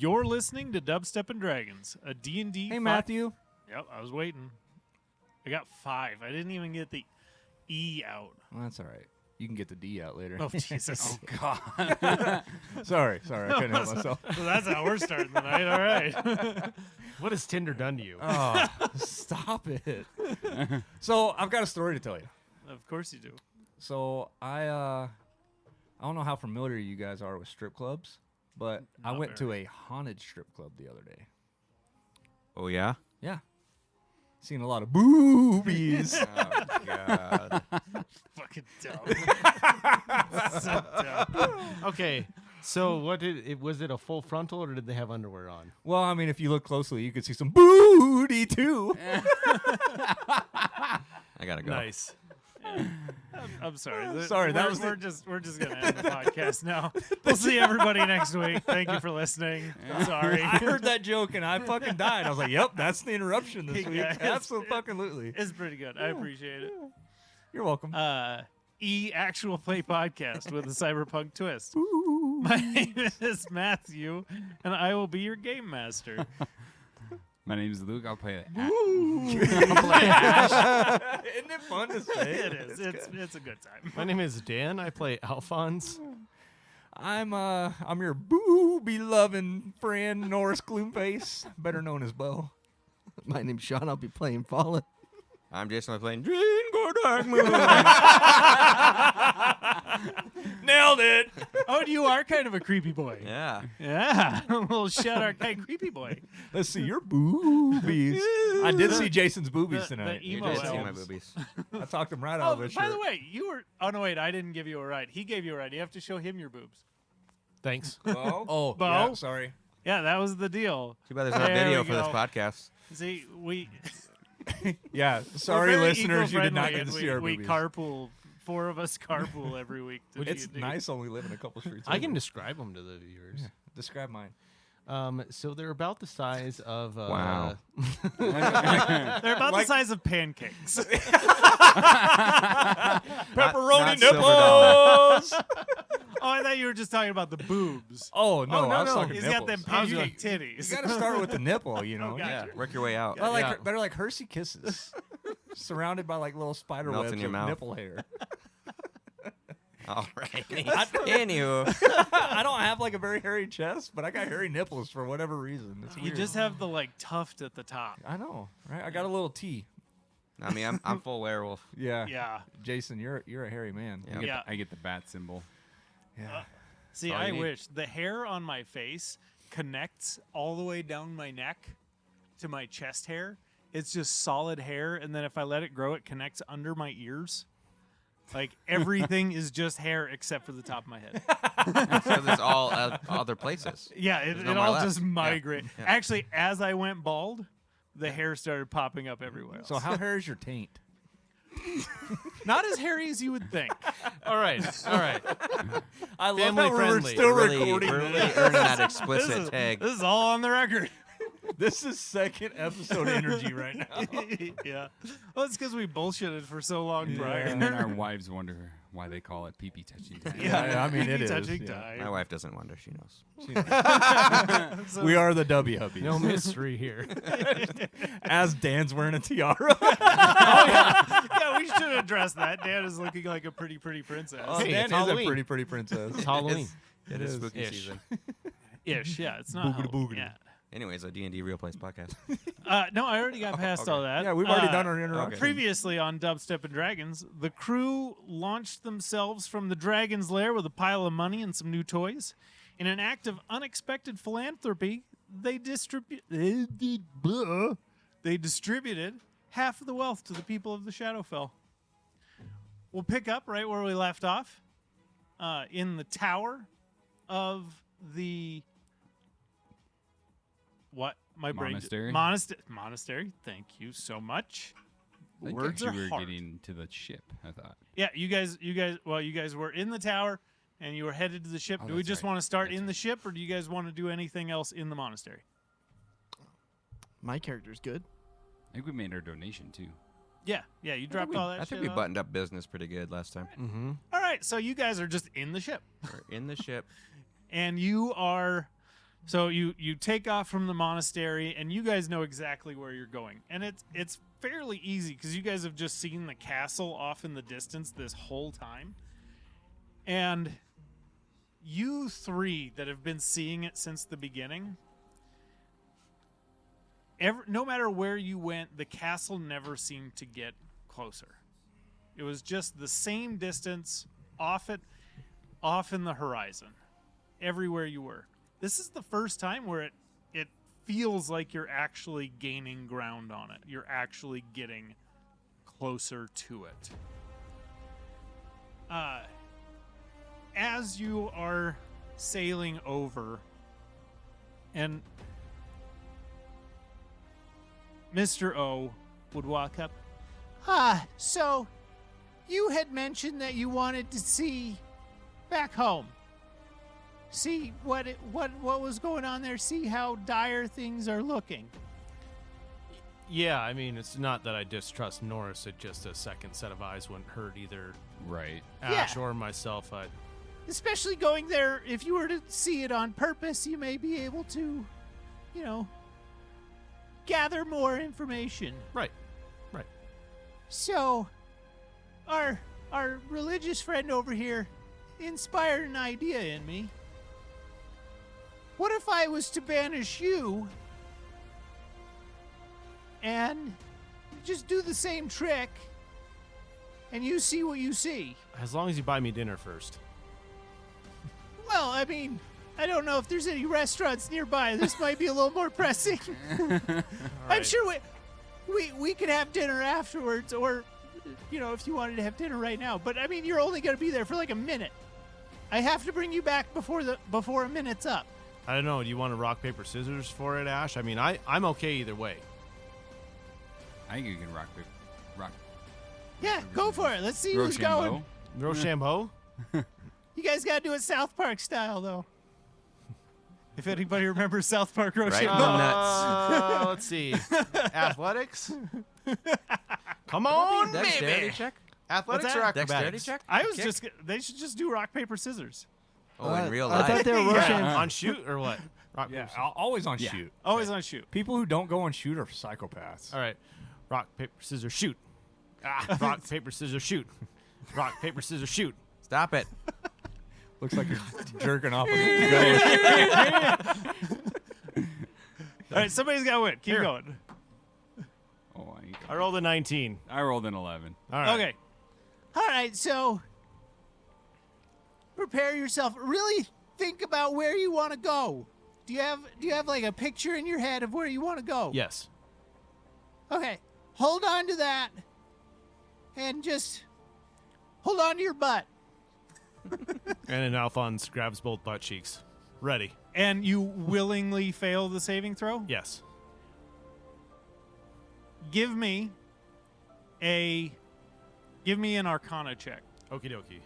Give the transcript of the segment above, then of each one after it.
You're listening to Dubstep and Dragons, a D&D. Hey, Matthew. Yep, I was waiting. I got 5. I didn't even get the E out. Well, that's all right. You can get the D out later. Oh, Jesus. Oh, God. Sorry. I couldn't help myself. So that's how we're starting the night. All right. What has Tinder done to you? Oh, stop it. So I've got a story to tell you. Of course you do. So I don't know how familiar you guys are with strip clubs, but I Not went to very. a haunted strip club the other day. Oh, yeah? Yeah. Seen a lot of boobies. Oh, God. Fucking dumb. So dumb. Okay, so was it a full frontal or did they have underwear on? Well, I mean, if you look closely, you could see some booty too. I gotta go. Nice. I'm sorry. Sorry, that was we're just gonna end the podcast now. We'll see everybody next week. Thank you for listening. Sorry. I heard that joke and I fucking died. I was like, "Yep, that's the interruption this week." Yeah, Absolutely. It's pretty good. I appreciate it. You're welcome. Actual play podcast with a cyberpunk twist. My name is Matthew, and I will be your game master. My name is Luke. I'll play Isn't it fun to say? It is. It's a good time. My name is Dan. I play Alphonse. I'm your booby loving friend Norris Gloomface, better known as Bo. My name's Sean. I'll be playing Fallen. I'm Jason. I'm playing Dream Go Dark Moon. Nailed it. Oh, you are kind of a creepy boy. Yeah. Yeah. A little shut-our-kind creepy boy. Let's see your boobies. I did see Jason's boobies the tonight. You emo did see my elves. boobies. I talked him right out Oh, of his by shirt. the way, you were... Oh, no, wait. I didn't give you a ride. He gave you a ride. You have to show him your boobs. Thanks. Bo? Oh, Bo? yeah, sorry. Yeah, that was the deal. Too bad there's not There video we for this go. podcast. See, we... Yeah, we're sorry, very listeners, you did not eco-friendly, get to and see our we boobies. carpool. 4 of us carpool every week. To It's D&D. nice only living a couple streets I can over. describe them to the viewers. Yeah, describe mine. So they're about the size of... Wow. They're about Like- the size of pancakes. Pepperoni not silver nipples! Oh, I thought you were just talking about the boobs. Oh, no, no, I was no. talking He's nipples. got them I was pancake titties. You got to start with the nipple, you know. Oh, gotcha. Yeah. Work your way out. Well, like Yeah. they're like Hershey Kisses, surrounded by like little spider Melts webs in your of mouth. nipple hair. All right. Anywho. I don't have like a very hairy chest, but I got hairy nipples for whatever reason. It's You weird. just have the like tuft at the top. I know, right? I got a little T. I mean, I'm full werewolf. Yeah. Yeah. Jason, you're a hairy man. Yeah. I get the bat symbol. Yeah. See, all you I need. wish the hair on my face connects all the way down my neck to my chest hair. It's just solid hair, and then if I let it grow, it connects under my ears. Like everything is just hair except for the top of my head. Because it's all other places. Yeah, There's it no more all left. just migrate. Yeah. Actually, as I went bald, the hair started popping up everywhere. So how hairy is your taint? Not as hairy as you would think. All right. I love Family how we're friendly. still Really, recording really this. earning that This explicit is, tag. this is all on the record. This is second episode energy right now. Yeah. Well, it's because we bullshitted for so long prior. And then our wives wonder why they call it pee-pee touching time. Yeah, I mean, it is, Touching yeah. time. My wife doesn't wonder. She knows. So- We are the W Hubbies. No mystery here. As Dan's wearing a tiara. Yeah, we should address that. Dan is looking like a pretty princess. Hey, Dan it's is Halloween. a pretty princess. It's Halloween. It is spooky Ish. season. Ish, yeah. It's not. Boogity Halloween, boogity. Yeah. Anyways, a D&D Real Plays podcast. No, I already got past okay. all that. Yeah, we've already done our introduction. Previously on Dubstep and Dragons, the crew launched themselves from the dragon's lair with a pile of money and some new toys. In an act of unexpected philanthropy, they distributed half of the wealth to the people of the Shadowfell. We'll pick up right where we left off, in the tower of the... What? My brain. Monastery? Monastery. Thank you so much. I think Words actually are we were hard. getting to the ship, I thought. Yeah, you guys were in the tower and you were headed to the ship. Oh, Do we that's just right. want to start That's in the ship, or do you guys want to do anything else in the monastery? My character's good. I think we made our donation, too. Yeah, you dropped all that I shit think we off. buttoned up business pretty good last time. Mm-hmm. All right, so you guys are just in the ship. We're in the ship. And you are So you take off from the monastery, and you guys know exactly where you're going, and it's fairly easy because you guys have just seen the castle off in the distance this whole time, and you three that have been seeing it since the beginning, no matter where you went, the castle never seemed to get closer. It was just the same distance off in the horizon, everywhere you were. This is the first time where it feels like you're actually gaining ground on it. You're actually getting closer to it. As you are sailing over, and Mr. O would walk up. So you had mentioned that you wanted to see back home. See what was going on there. See how dire things are looking. Yeah, I mean, it's not that I distrust Norris. It's just a second set of eyes wouldn't hurt either Right. Ash or myself. Especially going there, if you were to see it on purpose, you may be able to, gather more information. Right. So, our religious friend over here inspired an idea in me. What if I was to banish you and just do the same trick and you see what you see? As long as you buy me dinner first. Well, I mean, I don't know if there's any restaurants nearby. This might be a little more pressing. I'm sure we could have dinner afterwards, or, if you wanted to have dinner right now. But, I mean, you're only going to be there for like a minute. I have to bring you back before a minute's up. I don't know. Do you want to rock, paper, scissors for it, Ash? I mean, I'm okay either way. I think you can rock. Yeah, go for it. Let's see who's going. Rochambeau? You guys got to do it South Park style, though. If anybody remembers South Park Rochambeau. Right. Let's see. Athletics? Come on, Dexterity baby. check? Athletics What's or that? Dexterity acrobatics? check? I was Kick? they should just do rock, paper, scissors. Oh, in real I life. thought they were Yeah. Rochambeau. On shoot or what? Rock, Yeah, paper, scissors. always on Yeah. shoot. Always on shoot. People who don't go on shoot are psychopaths. All right. Rock, paper, scissors, shoot. Rock, paper, scissors, shoot. Rock, paper, scissors, shoot. Stop it. Looks like you're jerking off. A All right, somebody's got to win. Keep Here. going. Oh, I rolled a 19. I rolled an 11. All right. Okay. All right, so prepare yourself. Really think about where you want to go. Do you have like a picture in your head of where you want to go? Yes. Okay. Hold on to that. And just hold on to your butt. And then Alphonse grabs both butt cheeks. Ready. And you willingly fail the saving throw? Yes. Give me an Arcana check. Okie dokie.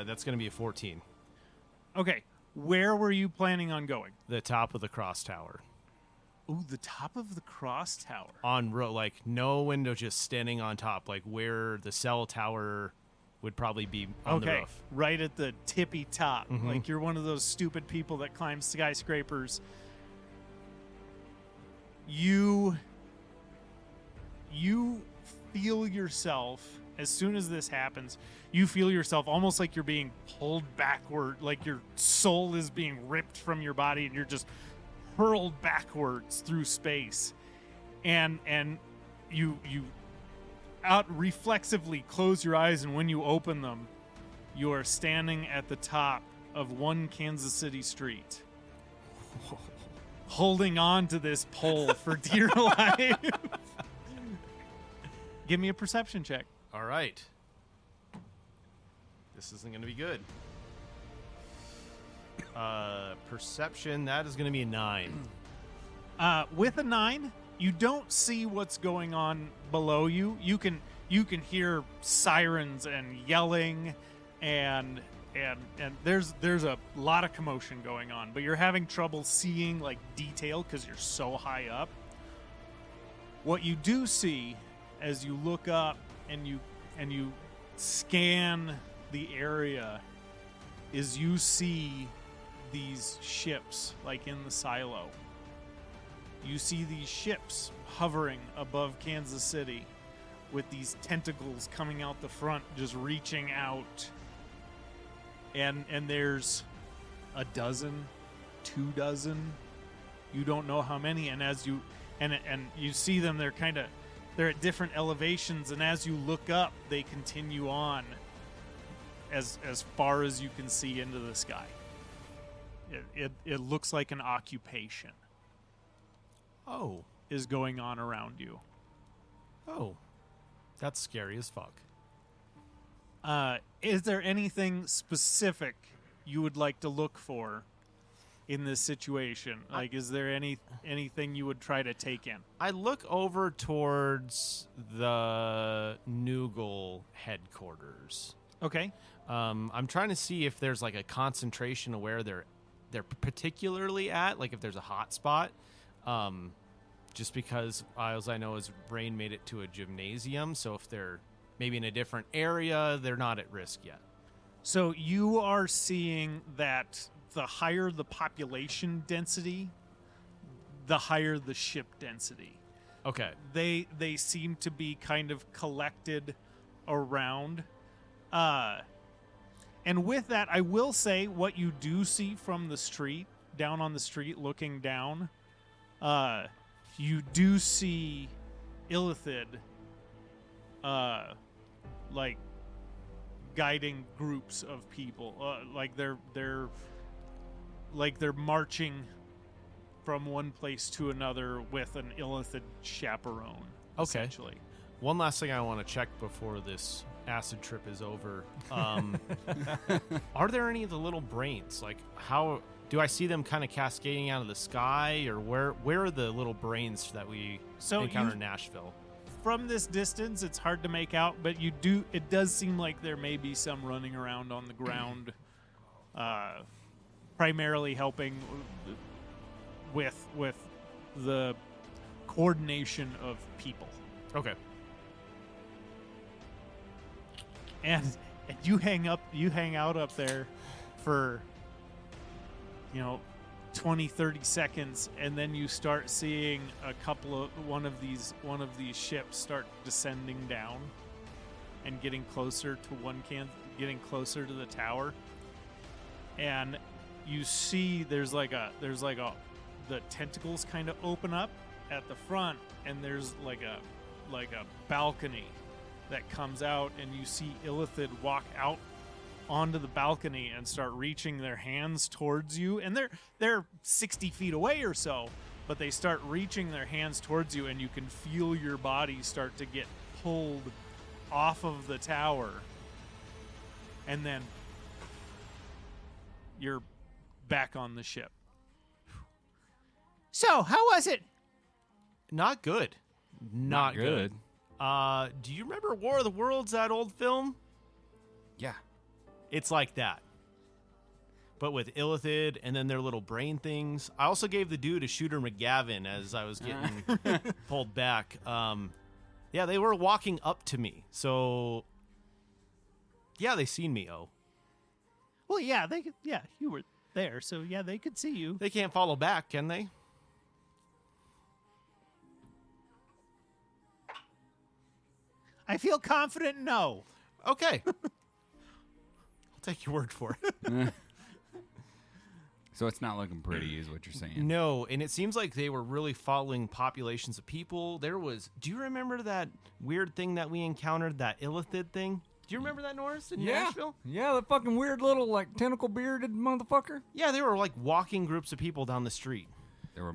That's going to be a 14. Okay. Where were you planning on going? The top of the cross tower. Ooh, the top of the cross tower. On like no window, just standing on top, like where the cell tower would probably be on the Okay, roof. right at the tippy top. Mhm. Like you're one of those stupid people that climb skyscrapers. You feel yourself, as soon as this happens, you feel yourself almost like you're being pulled backward, like your soul is being ripped from your body and you're just hurled backwards through space. And you out reflexively close your eyes, and when you open them, you are standing at the top of one Kansas City street, holding on to this pole for dear life. Give me a perception check. All right. This isn't going to be good. Perception, that is going to be a 9. With a 9, you don't see what's going on below you. You can hear sirens and yelling, and there's a lot of commotion going on, but you're having trouble seeing like detail because you're so high up. What you do see as you look up and you scan the area is you see these ships, like in the silo. You see these ships hovering above Kansas City with these tentacles coming out the front, just reaching out. And there's a dozen, 2 dozen, you don't know how many. And as you and you see them, they're at different elevations, and as you look up, they continue on as far as you can see into the sky. It looks like an occupation Oh. is going on around you. Oh. That's scary as fuck. Is there anything specific you would like to look for in this situation? Like, is there anything you would try to take in? I look over towards the Noogle headquarters. Okay. I'm trying to see if there's like a concentration of where they're particularly at, like if there's a hot spot. Just because, as I know, is Rain made it to a gymnasium, so if they're maybe in a different area, they're not at risk yet. So you are seeing that the higher the population density, the higher the ship density. Okay. They seem to be kind of collected around. And with that, I will say what you do see from the street, down on the street looking down, you do see Illithid, like guiding groups of people, like they're marching from one place to another with an Illithid chaperone. Okay. Essentially. One last thing I want to check before this acid trip is over. Are there any of the little brains? Like, how do I see them kind of cascading out of the sky, or where are the little brains that we encounter in Nashville? From this distance, it's hard to make out, but it does seem like there may be some running around on the ground, primarily helping with the coordination of people. Okay. And you hang out up there for 20, 30 seconds, and then you start seeing one of these ships start descending down and getting closer to getting closer to the tower. And you see there's the tentacles kind of open up at the front, and there's like a balcony that comes out, and you see Illithid walk out onto the balcony and start reaching their hands towards you, and they're 60 feet away or so, but they start reaching their hands towards you, and you can feel your body start to get pulled off of the tower, and then you're back on the ship. So, how was it? Not good. Not good. good. Do you remember War of the Worlds, that old film? Yeah. It's like that, but with Illithid and then their little brain things. I also gave the dude a Shooter McGavin as I was getting pulled back. Yeah, they were walking up to me. So, yeah, they seen me, Well, yeah, you were there, so yeah, they could see you. They can't follow back, can they? I feel confident, no. Okay. I'll take your word for it. So it's not looking pretty, is what you're saying. No, and it seems like they were really following populations of people. Do you remember that weird thing that we encountered, that Illithid thing? Do you remember that, Norris, in Nashville? Yeah, that fucking weird little, like, tentacle bearded motherfucker. Yeah, they were like walking groups of people down the street. There were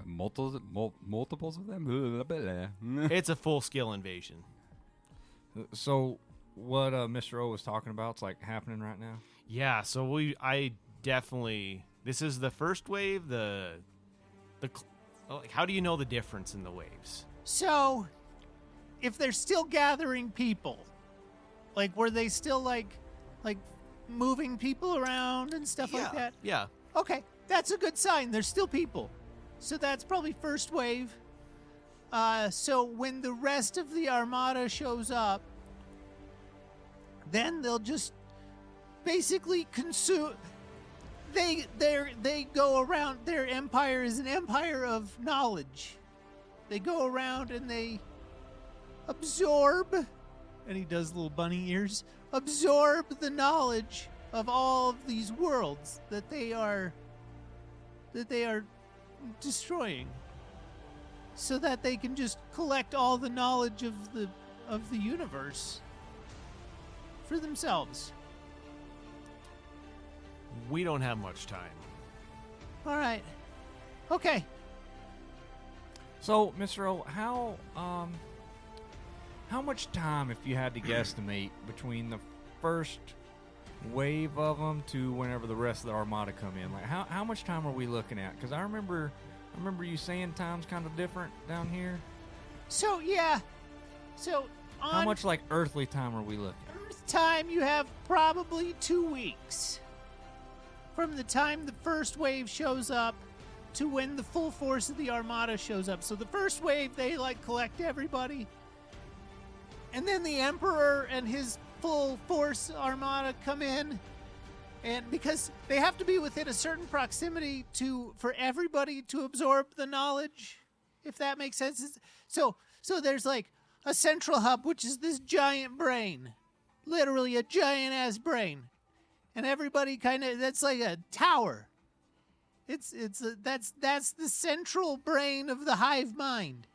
multiples of them. It's a full-scale invasion. So, what Mr. O was talking about is, like, happening right now? Yeah, so I definitely... This is the first wave, like, how do you know the difference in the waves? So, if they're still gathering people, like, were they still, like moving people around and stuff like that? Yeah. Okay, that's a good sign. There's still people. So that's probably first wave. So when the rest of the armada shows up, then they'll just basically consume... they go around. Their empire is an empire of knowledge. They go around and they absorb, and he does little bunny ears, absorb the knowledge of all of these worlds that they are destroying, so that they can just collect all the knowledge of the universe for themselves. We don't have much time. All right. Okay. So, Mr. O, how much time, if you had to guesstimate, between the first wave of them to whenever the rest of the armada come in? Like, how much time are we looking at? Because I remember you saying time's kind of different down here. So yeah. So on How much like earthly time are we looking? Earth time, you have probably 2 weeks from the time the first wave shows up to when the full force of the armada shows up. So the first wave, they like collect everybody, and then the Emperor and his full force armada come in, and because they have to be within a certain proximity for everybody to absorb the knowledge, if that makes sense. So there's like a central hub, which is this giant brain, literally a giant ass brain, and everybody that's like a tower. That's the central brain of the hive mind.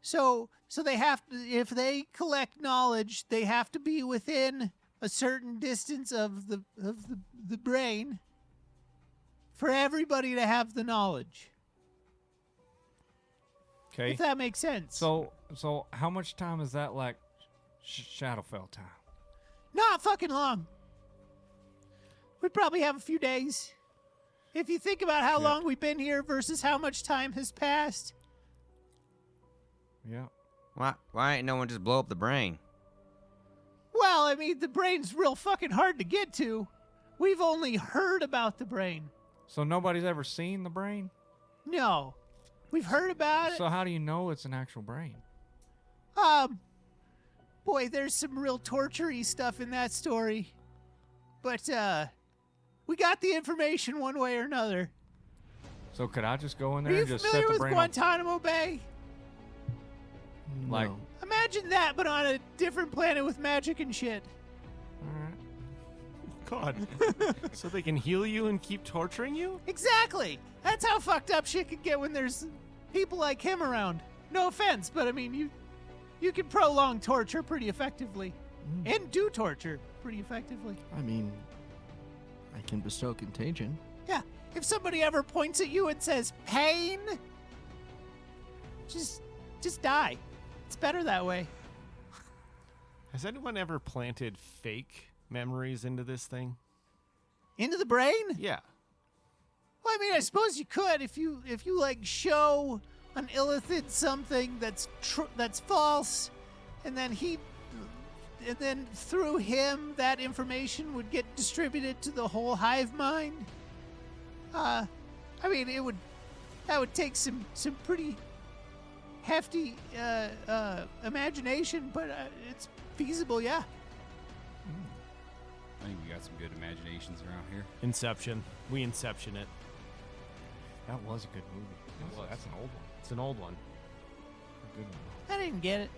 So they have to, if they collect knowledge, they have to be within a certain distance of the brain for everybody to have the knowledge. Okay. If that makes sense. So how much time is that like Shadowfell time? Not fucking long. We'd probably have a few days. If you think about how long we've been here versus how much time has passed. Yeah. Why ain't no one just blow up the brain? Well, I mean, the brain's real fucking hard to get to. We've only heard about the brain. So nobody's ever seen the brain? No. We've heard about it. So how do you know it's an actual brain? Boy, there's some real torture-y stuff in that story. But, we got the information one way or another. So could I just go in Are there you and just set familiar the with brain Guantanamo Bay? Like, No. Imagine that, but on a different planet with magic and shit. all right. God. So they can heal you and keep torturing you? Exactly. That's how fucked up shit can get when there's people like him around. No offense, but I mean, you can prolong torture pretty effectively. And do torture pretty effectively. I mean, I can bestow contagion. Yeah. If somebody ever points at you and says, pain, just die. It's better that way. Has anyone ever planted fake memories into this thing? Into the brain? Yeah. Well, I mean, I suppose you could if you like show an illithid something that's false, and then through him that information would get distributed to the whole hive mind. I mean, that would take some pretty hefty imagination, but it's feasible, yeah. I think we got some good imaginations around here. Inception. We Inception it. That was a good movie. That's an old one. It's an old one. A good one. I didn't get it.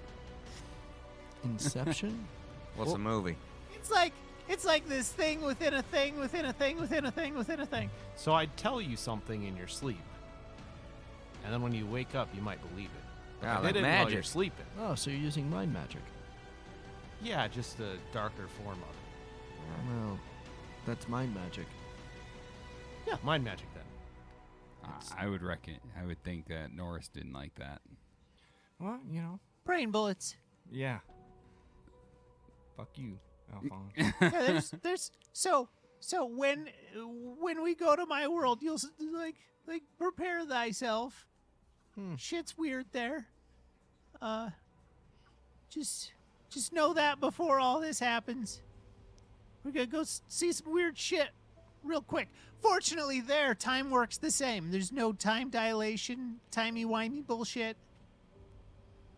Inception? What's a movie? It's like this thing within a thing within a thing within a thing within a thing. So I'd tell you something in your sleep, and then when you wake up, you might believe it. But Ah, I like did it while you're magic. sleeping. Oh, so you're using mind magic. Yeah, just a darker form of it. Well, that's mind magic. Yeah, mind magic then. I would think that Norris didn't like that. Well, you know. Brain bullets. Yeah. Fuck you, Alphonse. Yeah, there's so when we go to my world, you'll like prepare thyself. Shit's weird there. Just know that before all this happens. We're gonna go see some weird shit real quick. Fortunately, there time works the same. There's no time dilation, timey-wimey bullshit.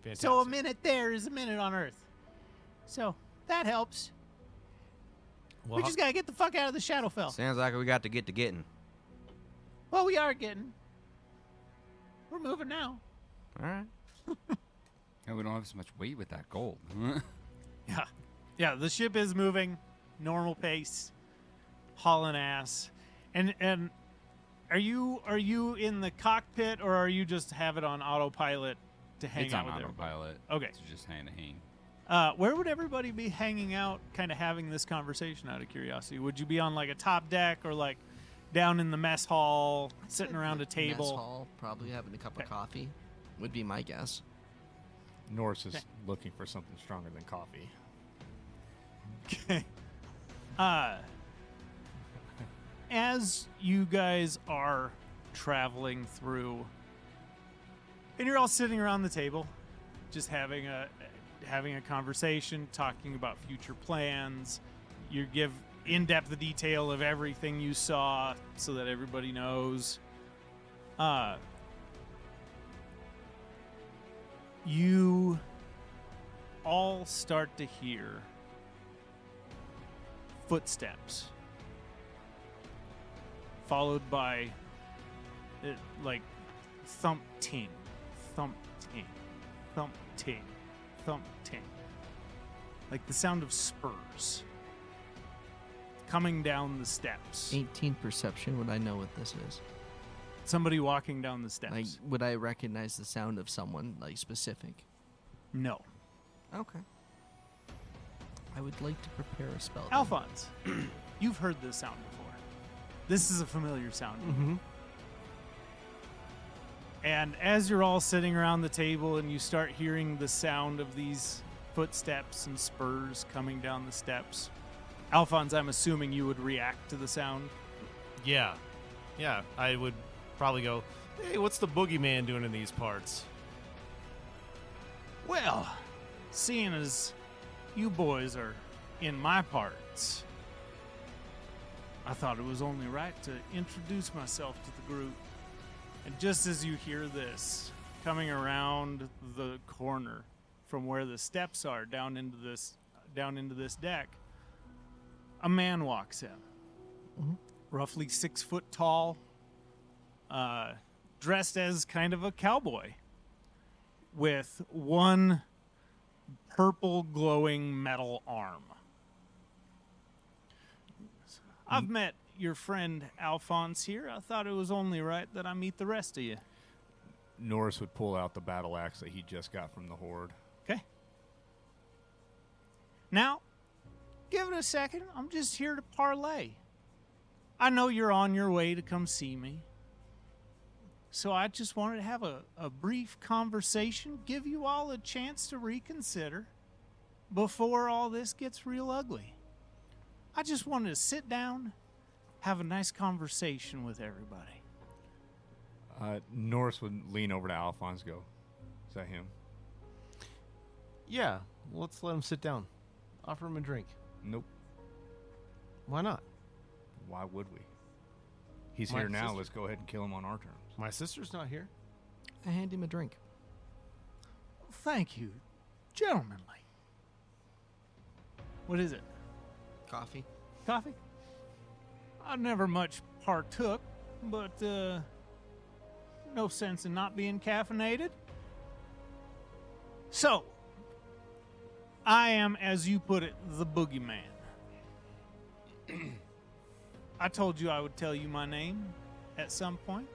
Fantastic. So a minute there is a minute on Earth. So that helps. Well, We just gotta get the fuck out of the Shadowfell. Sounds like we got to get to getting. Well, we are getting. We're moving now. All right. Yeah, we don't have so much weight with that gold. Yeah. Yeah, the ship is moving, normal pace, hauling ass. And are you in the cockpit, or are you just have it on autopilot to hang It's out on with everybody? autopilot. Okay. It's just hand to hang. Where would everybody be hanging out, kind of having this conversation out of curiosity? Would you be on like a top deck, or like down in the mess hall, sitting around a Mess table? hall, probably having a cup Okay. of coffee, would be my guess. Norris is Okay. looking for something stronger than coffee. Okay. As you guys are traveling through, and you're all sitting around the table, just having a conversation, talking about future plans. You give in-depth detail of everything you saw, so that everybody knows. You all start to hear footsteps, followed by like thump ting, thump ting, thump ting, thump ting, like the sound of spurs coming down the steps. 18 perception. Would I know what this is? Somebody walking down the steps. Like, would I recognize the sound of someone like specific? No. Okay. I would like to prepare a spell. then. Alphonse, you've heard this sound before. This is a familiar sound. Mm-hmm. And as you're all sitting around the table and you start hearing the sound of these footsteps and spurs coming down the steps, Alphonse, I'm assuming you would react to the sound. Yeah. Yeah, I would probably go, hey, what's the boogeyman doing in these parts? Well, seeing as you boys are in my parts, I thought it was only right to introduce myself to the group. And just as you hear this, coming around the corner from where the steps are down into this deck, a man walks in, roughly 6 foot tall, dressed as kind of a cowboy, with one purple glowing metal arm. I've met your friend Alphonse here. I thought it was only right that I meet the rest of you. Norris would pull out the battle axe that he just got from the horde. Okay. Now, give it a second. I'm just here to parlay. I know you're on your way to come see me. So I just wanted to have a brief conversation, give you all a chance to reconsider before all this gets real ugly. I just wanted to sit down, have a nice conversation with everybody. Norris would lean over to Alphonse and go, is that him? Yeah, let's let him sit down. Offer him a drink. Nope. Why not? Why would we? He's My here now. sister- Let's go ahead and kill him on our terms. My sister's not here. I hand him a drink. Thank you, gentlemanly. What is it? Coffee. Coffee? I never much partook, but no sense in not being caffeinated. So, I am, as you put it, the boogeyman. I told you I would tell you my name at some point.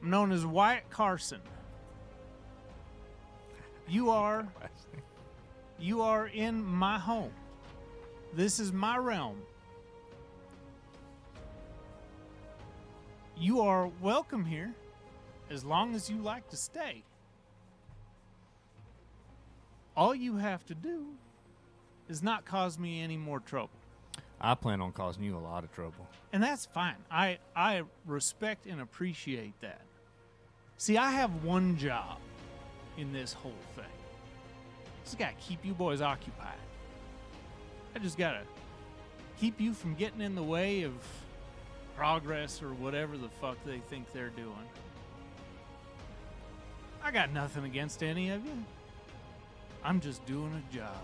I'm known as Wyatt Carson. You are in my home. This is my realm. You are welcome here as long as you like to stay. All you have to do is not cause me any more trouble. I plan on causing you a lot of trouble. And that's fine. I respect and appreciate that. See, I have one job in this whole thing. Just gotta keep you boys occupied. I just gotta keep you from getting in the way of progress or whatever the fuck they think they're doing. I got nothing against any of you. I'm just doing a job.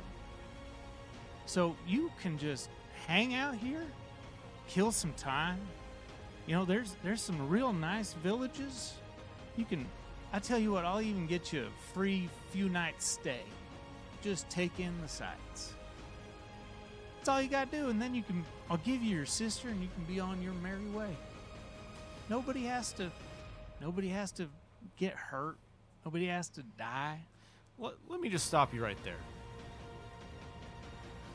So you can just hang out here, kill some time. You know, there's some real nice villages. You can, I tell you what, I'll even get you a free few nights stay. Just take in the sights. That's all you gotta do, and then I'll give you your sister, and you can be on your merry way. Nobody has to get hurt. Nobody has to die. Let me just stop you right there.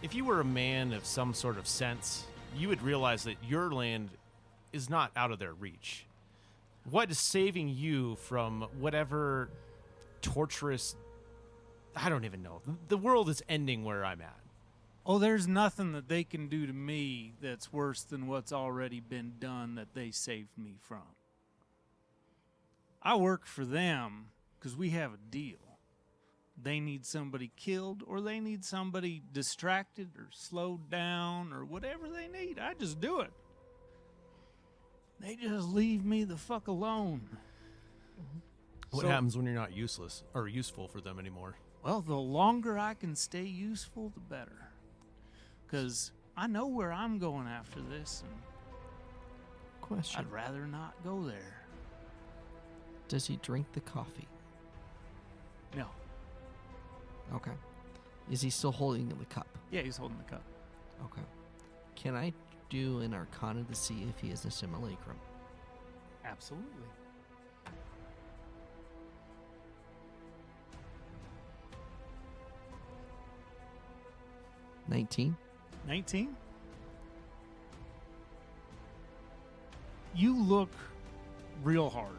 If you were a man of some sort of sense, you would realize that your land is not out of their reach. What is saving you from whatever torturous... I don't even know. The world is ending where I'm at. Oh, there's nothing that they can do to me that's worse than what's already been done that they saved me from. I work for them because we have a deal. They need somebody killed, or they need somebody distracted or slowed down or whatever they need. I just do it. They just leave me the fuck alone. What happens when you're not useless or useful for them anymore? Well, the longer I can stay useful, the better. Because I know where I'm going after this, and Question. I'd rather not go there. Does he drink the coffee? No. Okay. Is he still holding the cup? Yeah, he's holding the cup. Okay. Can I do an arcana to see if he is a simulacrum? Absolutely. $19. 19? You look real hard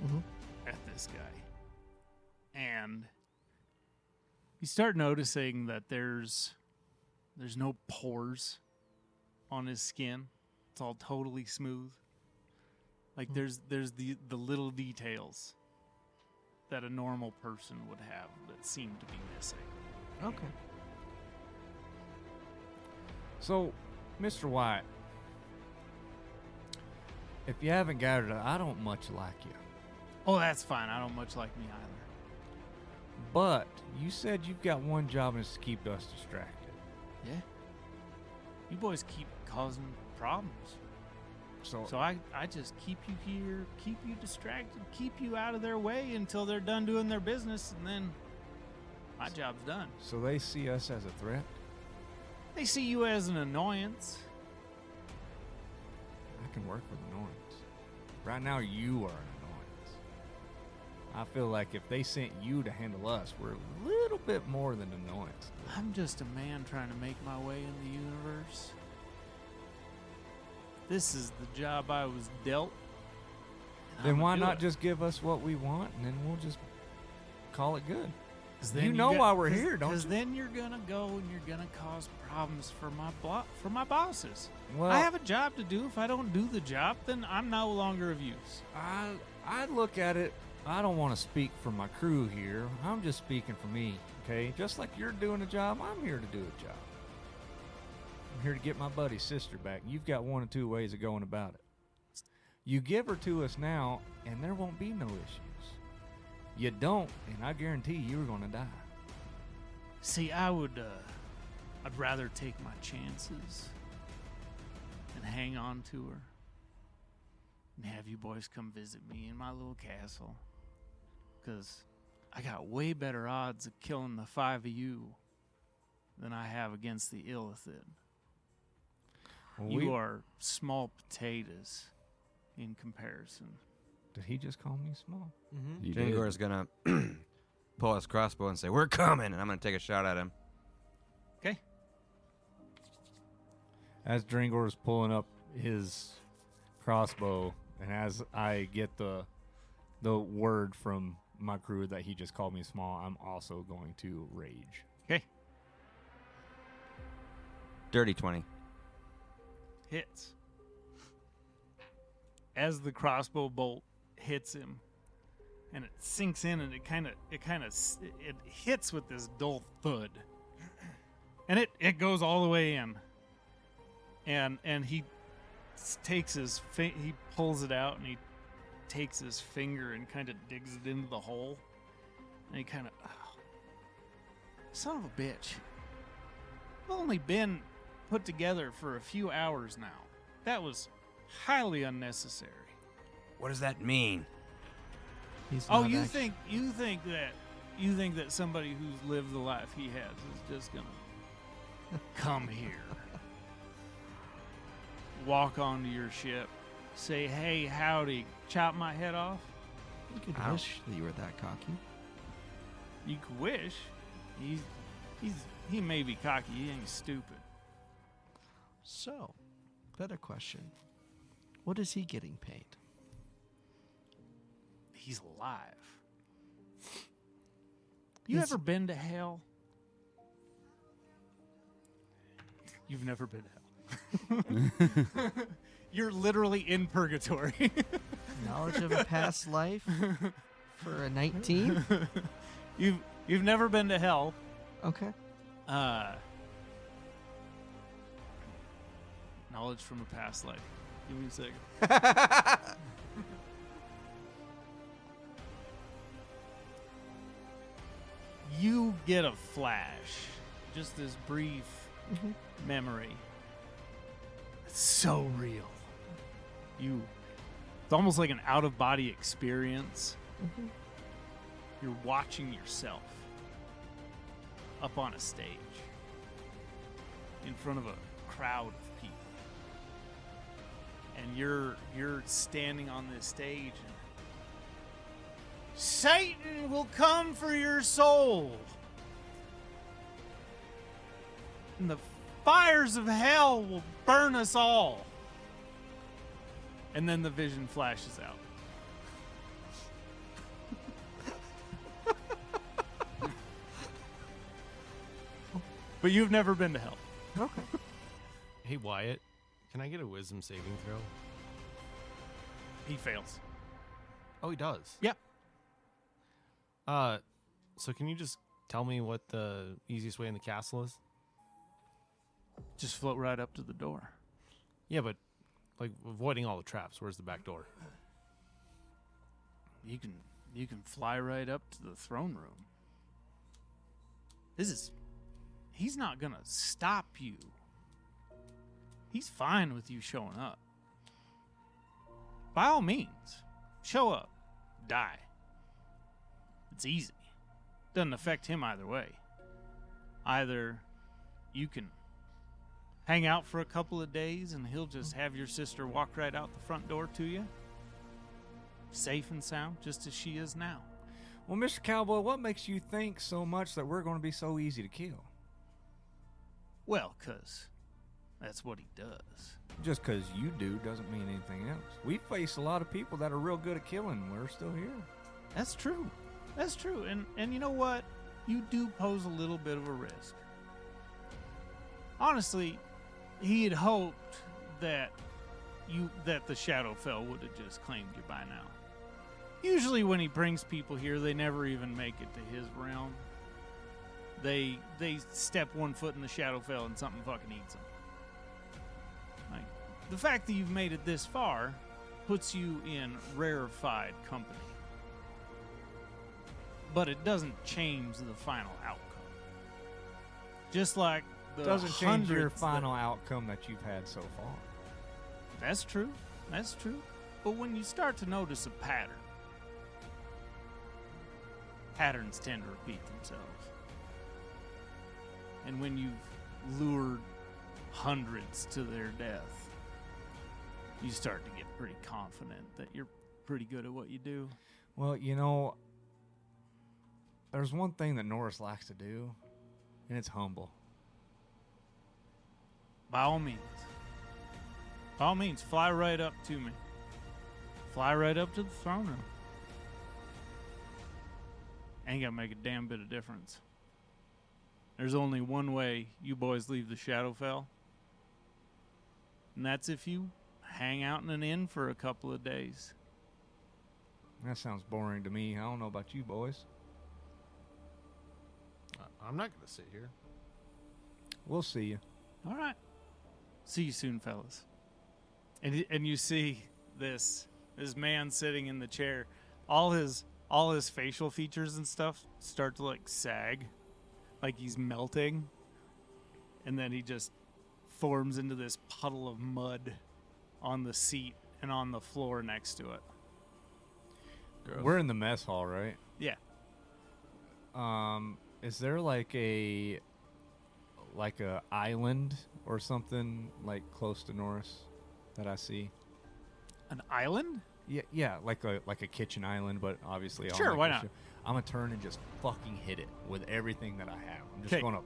Mm-hmm. at this guy. And you start noticing that there's no pores on his skin. It's all totally smooth. Like there's the little details that a normal person would have that seem to be missing. Okay. So, Mr. White, if you haven't gathered it, I don't much like you. Oh, that's fine. I don't much like me either. But you said you've got one job, and it's to keep us distracted. Yeah. You boys keep causing problems. So I just keep you here, keep you distracted, keep you out of their way until they're done doing their business, and then my job's done. So they see us as a threat? They see you as an annoyance. I can work with annoyance. Right now, you are an annoyance. I feel like if they sent you to handle us, we're a little bit more than annoyance. I'm just a man trying to make my way in the universe. This is the job I was dealt. and Then I'ma why do not it. just give us what we want, and then we'll just call it good? 'Cause You know why we're 'cause- here, don't 'cause you? then you're gonna go and you're gonna cause problems for my bosses. Well, I have a job to do. If I don't do the job, then I'm no longer of use. I look at it. I don't want to speak for my crew here. I'm just speaking for me, okay? Just like you're doing a job, I'm here to do a job. I'm here to get my buddy's sister back. You've got one of two ways of going about it. You give her to us now, and there won't be no issues. You don't, and I guarantee you're going to die. See, I'd rather take my chances and hang on to her and have you boys come visit me in my little castle. Because I got way better odds of killing the 5 of you than I have against the Illithid. Well, You are small potatoes in comparison. Did he just call me small? You did. Jingor is gonna pull his crossbow and say, "We're coming," and I'm gonna take a shot at him. Okay? As Dringor is pulling up his crossbow, and as I get the word from my crew that he just called me small, I'm also going to rage. Okay. Dirty 20. Hits. As the crossbow bolt hits him, and it sinks in, and it hits with this dull thud, and it goes all the way in, and he takes he pulls it out, and he takes his finger and kind of digs it into the hole, and he kind of, son of a bitch, I've only been put together for a few hours now. That was highly unnecessary. What does that mean? He's Oh, not you actu- think that somebody who's lived the life he has is just gonna come here, walk onto your ship, say, "Hey, howdy," chop my head off? You could Ow. wish that you were that cocky. You could wish. He may be cocky. He ain't stupid. So, better question. What is he getting paid? He's alive. You Is- ever been to hell? You've never been to hell. You're literally in purgatory. Knowledge of a past life for a 19? You've never been to hell. Okay. Knowledge from a past life. Give me a second. You get a flash, just this brief memory. It's so real. It's almost like an out-of-body experience. You're watching yourself up on a stage in front of a crowd of people, and you're standing on this stage, and Satan will come for your soul, and the fires of hell will burn us all. And then the vision flashes out. But you've never been to hell. Okay. Hey, Wyatt, can I get a wisdom saving throw? He fails. Oh, he does. Yeah. So can you just tell me what the easiest way in the castle is? Just float right up to the door. Yeah, but like avoiding all the traps. Where's the back door? You can fly right up to the throne room. He's not gonna stop you. He's fine with you showing up. By all means, show up, die. It's easy. Doesn't affect him either way. Either you can hang out for a couple of days and he'll just have your sister walk right out the front door to you, safe and sound, just as she is now. Well, Mr. Cowboy, what makes you think so much that we're going to be so easy to kill? Well, 'cause that's what he does. Just because you do doesn't mean anything else. We face a lot of people that are real good at killing. We're still here. That's true. That's true. And you know what? You do pose a little bit of a risk. Honestly, he had hoped that the Shadowfell would have just claimed you by now. Usually when he brings people here, they never even make it to his realm. They step one foot in the Shadowfell and something fucking eats them. Like, the fact that you've made it this far puts you in rarefied company. But it doesn't change the final outcome. Just like the Doesn't change your hundreds that- final outcome that you've had so far. That's true. That's true. But when you start to notice a pattern, patterns tend to repeat themselves. And when you've lured hundreds to their death, you start to get pretty confident that you're pretty good at what you do. Well, you know, there's one thing that Norris likes to do, and it's humble. By all means, fly right up to me. Fly right up to the throne room. Ain't gonna make a damn bit of difference. There's only one way you boys leave the Shadowfell, and that's if you hang out in an inn for a couple of days. That sounds boring to me. I don't know about you boys. I'm not going to sit here. We'll see you. All right. See you soon, fellas. And you see this man sitting in the chair. All his facial features and stuff start to like sag, like he's melting, and then he just forms into this puddle of mud on the seat and on the floor next to it. We're in the mess hall, right? Yeah. Is there like a island or something like close to Norris that I see? An island? Yeah, like a kitchen island, but obviously Sure, why not? I'm gonna turn and just fucking hit it with everything that I have. I'm just 'Kay. gonna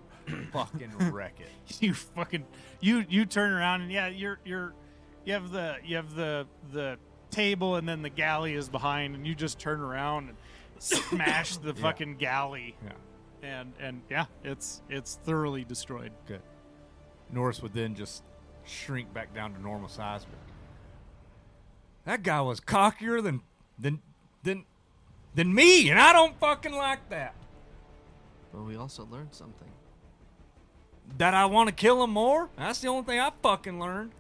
fucking wreck it. You turn around and you have the table and then the galley is behind and you just turn around and smash the fucking galley. Yeah, And yeah, it's thoroughly destroyed. good. Norris would then just shrink back down to normal size. But that guy was cockier than me, and I don't fucking like that. But we also learned something. That I want to kill him more? That's the only thing I fucking learned.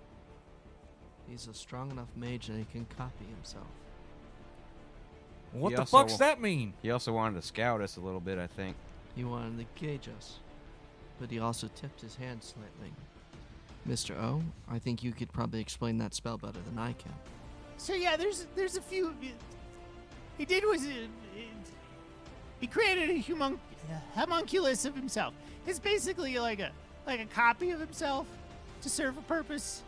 He's a strong enough mage that he can copy himself. What He the also fuck's wa- that mean? He also wanted to scout us a little bit, I think. He wanted to gauge us, but he also tipped his hand slightly. Mr. O, I think you could probably explain that spell better than I can. So yeah, there's a few. He did was he created a homunculus of himself. It's basically like a copy of himself to serve a purpose.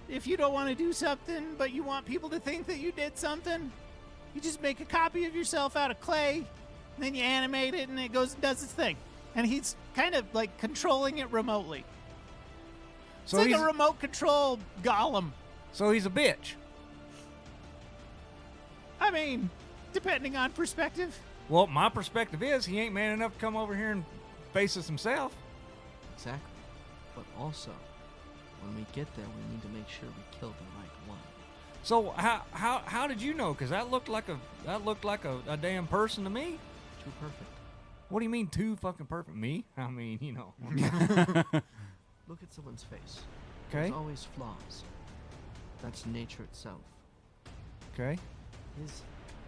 If you don't want to do something, but you want people to think that you did something, you just make a copy of yourself out of clay, and then you animate it, and it goes and does its thing. And he's kind of like controlling it remotely. It's So like he's a remote control golem. so he's a bitch. I mean, depending on perspective. Well, my perspective is he ain't man enough to come over here and face us himself. Exactly. But also, when we get there, we need to make sure we kill the right one. So how did you know? Because that looked like a damn person to me. Too perfect. What do you mean too fucking perfect? Me? I mean, you know. Look at someone's face. Okay. There's always flaws. That's nature itself. Okay.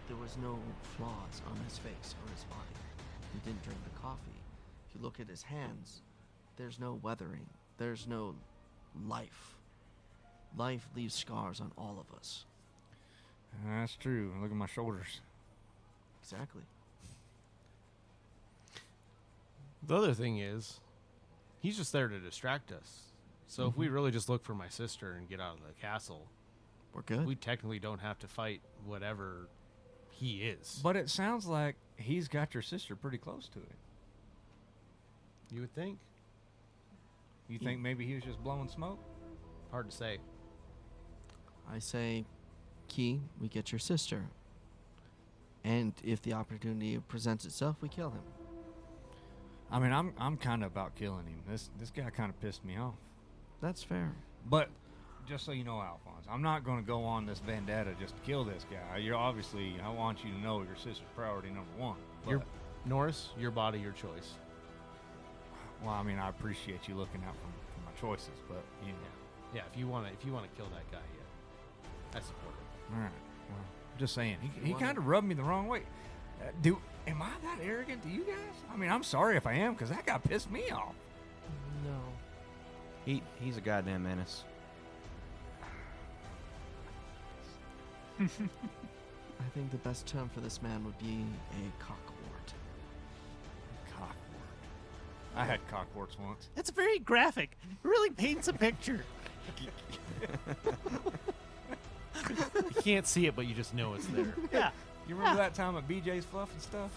There was no flaws on his face or his body. He didn't drink the coffee. If you look at his hands, there's no weathering. There's no life. Life leaves scars on all of us. That's true. Look at my shoulders. Exactly. The other thing is, he's just there to distract us. So if we really just look for my sister and get out of the castle, We're good. we technically don't have to fight whatever he is. But it sounds like he's got your sister pretty close to it. You would think? You think maybe he was just blowing smoke? Hard to say. I say, Key, we get your sister. And if the opportunity presents itself, we kill him. I mean, I'm kind of about killing him. This guy kind of pissed me off. That's fair. But just so you know, Alphonse, I'm not going to go on this vendetta just to kill this guy. You're obviously, I want you to know your sister's priority number one. But, Your Norris, your body, your choice. well, I mean, I appreciate you looking out for my choices, but you know. Yeah, if you want to kill that guy, yeah, I support it. All right. Well, just saying, he wanna- kind of rubbed me the wrong way. Am I that arrogant to you guys? I mean, I'm sorry if I am, because that guy pissed me off. No. He's a goddamn menace. I think the best term for this man would be a cockwort. Cockwort. I had cockwarts once. That's very graphic. It really paints a picture. You can't see it, but you just know it's there. Yeah. You remember that time at BJ's Fluff and stuff?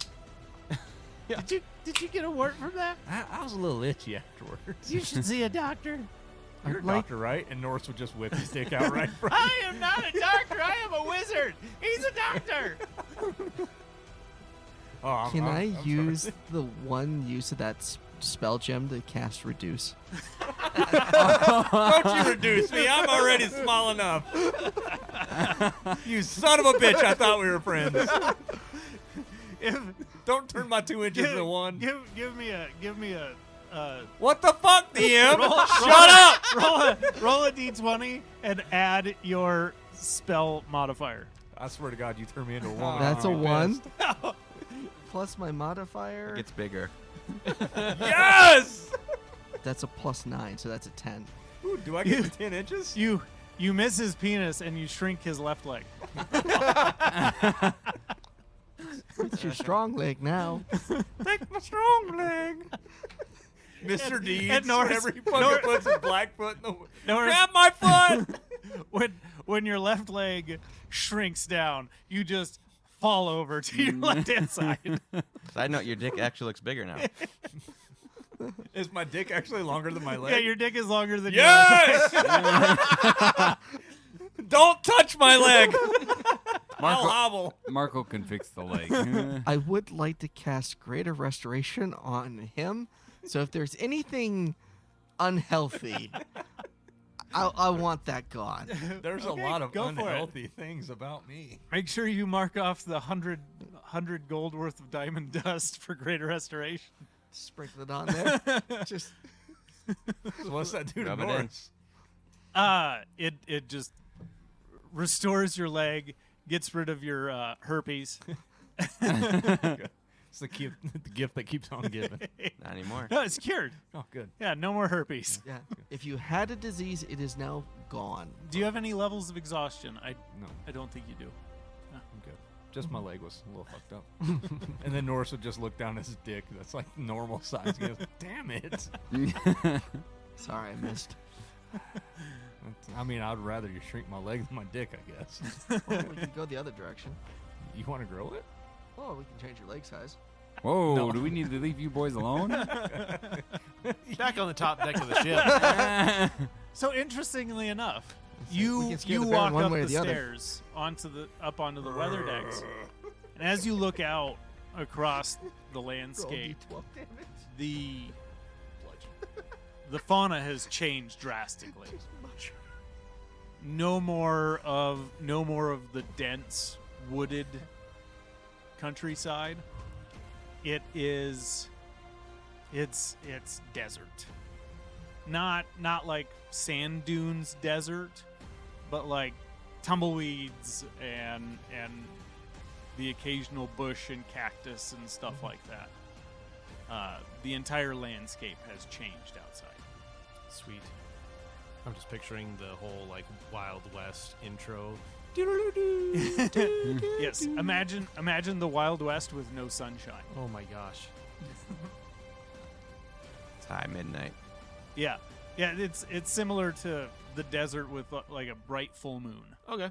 Did you get a wart from that? I was a little itchy afterwards. You should see a doctor. You're a doctor, right? And Norris would just whip his dick out right in front. I am not a doctor. I am a wizard. He's a doctor. Oh, Can I I'm use the one use of that spell gem to cast Reduce? Don't you reduce me. I'm already small enough. You son of a bitch. I thought we were friends. Don't turn my 2 inches into one. Give me a What the fuck, DM? Shut up. roll a d20 and add your spell modifier. I swear to God, you turn me into a woman. That's a I'll be 1. pissed. Plus my modifier. It gets bigger. Yes! That's a +9, so that's a 10. Ooh, do I get the 10 inches? You miss his penis and you shrink his left leg. It's your strong leg now. Take my strong leg. Mr. Deeds, and Norris- whenever he fucking puts his black foot in the Norris- grab my foot. When your left leg shrinks down, you just fall over to your left hand side. Side note, your dick actually looks bigger now. Is my dick actually longer than my leg? Yeah, your dick is longer than Yes! Don't touch my leg. I'll hobble. Marco can fix the leg. I would like to cast Greater Restoration on him. So if there's anything unhealthy, I want that gone. There's Okay, a lot of go for it. unhealthy things about me. Make sure you mark off the 100 gold worth of diamond dust for greater restoration. Sprinkle it on there. Just So what's that do to Rub it in. Norris? It just restores your leg, gets rid of your herpes. It's the gift that keeps on giving. Not anymore. No, it's cured. Oh, good. Yeah, no more herpes. yeah. If you had a disease, it is now gone. Do you have any levels of exhaustion? I No, don't think you do. I'm good. Just my leg was a little fucked up. And then Norris would just look down at his dick. That's like normal size. He goes, damn it. Sorry, I missed. I mean, I'd rather you shrink my leg than my dick, I guess. Well, we can go the other direction. You want to grow it? Oh, we can change your leg size. Whoa, No. do we need to leave you boys alone? Back on the top deck of the ship. So interestingly enough, we you can scare you the bear walk one up way or the the other. stairs onto the weather decks, and as you look out across the landscape, the fauna has changed drastically. No more of the dense wooded countryside. It's desert. Not like sand dunes desert, but like tumbleweeds and the occasional bush and cactus and stuff like that. The entire landscape has changed outside. Sweet. I'm just picturing the whole like Wild West intro. Yes, imagine the Wild West with no sunshine. Oh my gosh. It's high midnight. Yeah, it's similar to the desert with like a bright full moon. Okay.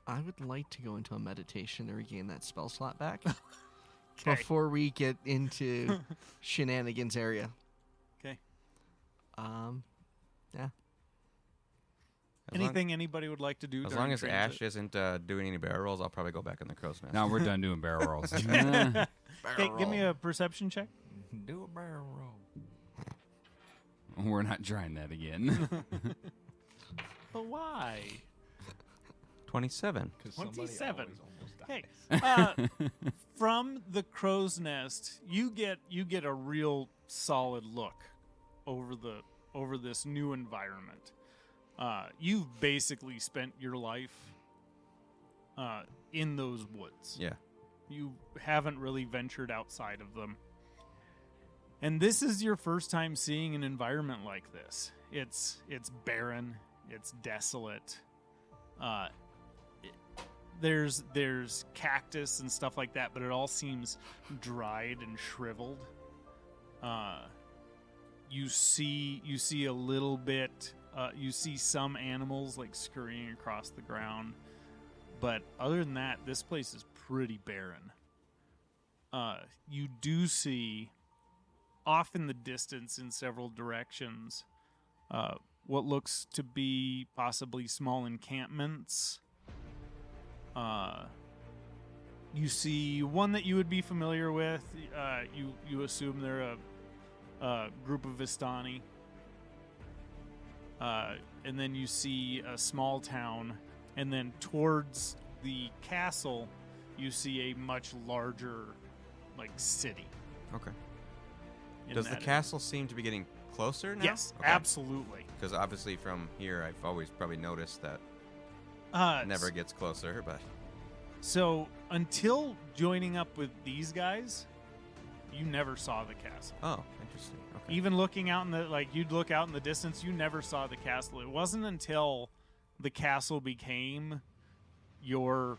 I would like to go into a meditation to regain that spell slot back Okay. before we get into shenanigans area. Okay. Yeah. Anything anybody would like to do? As during long as transit? Ash isn't doing any barrel rolls, I'll probably go back in the crow's nest. No, we're done doing barrel rolls. Okay, give me a perception check. Do a barrel roll. We're not trying that again. But why? 27. 'Cause somebody 27. always almost Hey, dies. from the crow's nest, you get a real solid look over this new environment. You've basically spent your life in those woods. Yeah. You haven't really ventured outside of them. And this is your first time seeing an environment like this. It's barren, it's desolate. There's cactus and stuff like that, but it all seems dried and shriveled. You see a little bit. You see some animals like scurrying across the ground, but other than that, this place is pretty barren. You do see off in the distance in several directions what looks to be possibly small encampments. You see one that you would be familiar with. You assume they're a group of Vistani. And then you see a small town, and then towards the castle, you see a much larger, like, city. Okay. in Does the that castle seem to be getting closer now? Yes, absolutely. Because obviously from here, I've always probably noticed that it never gets closer, but... So until joining up with these guys, You never saw the castle. Oh, interesting. Okay. Even looking out in the you'd look out in the distance, you never saw the castle. It wasn't until the castle became your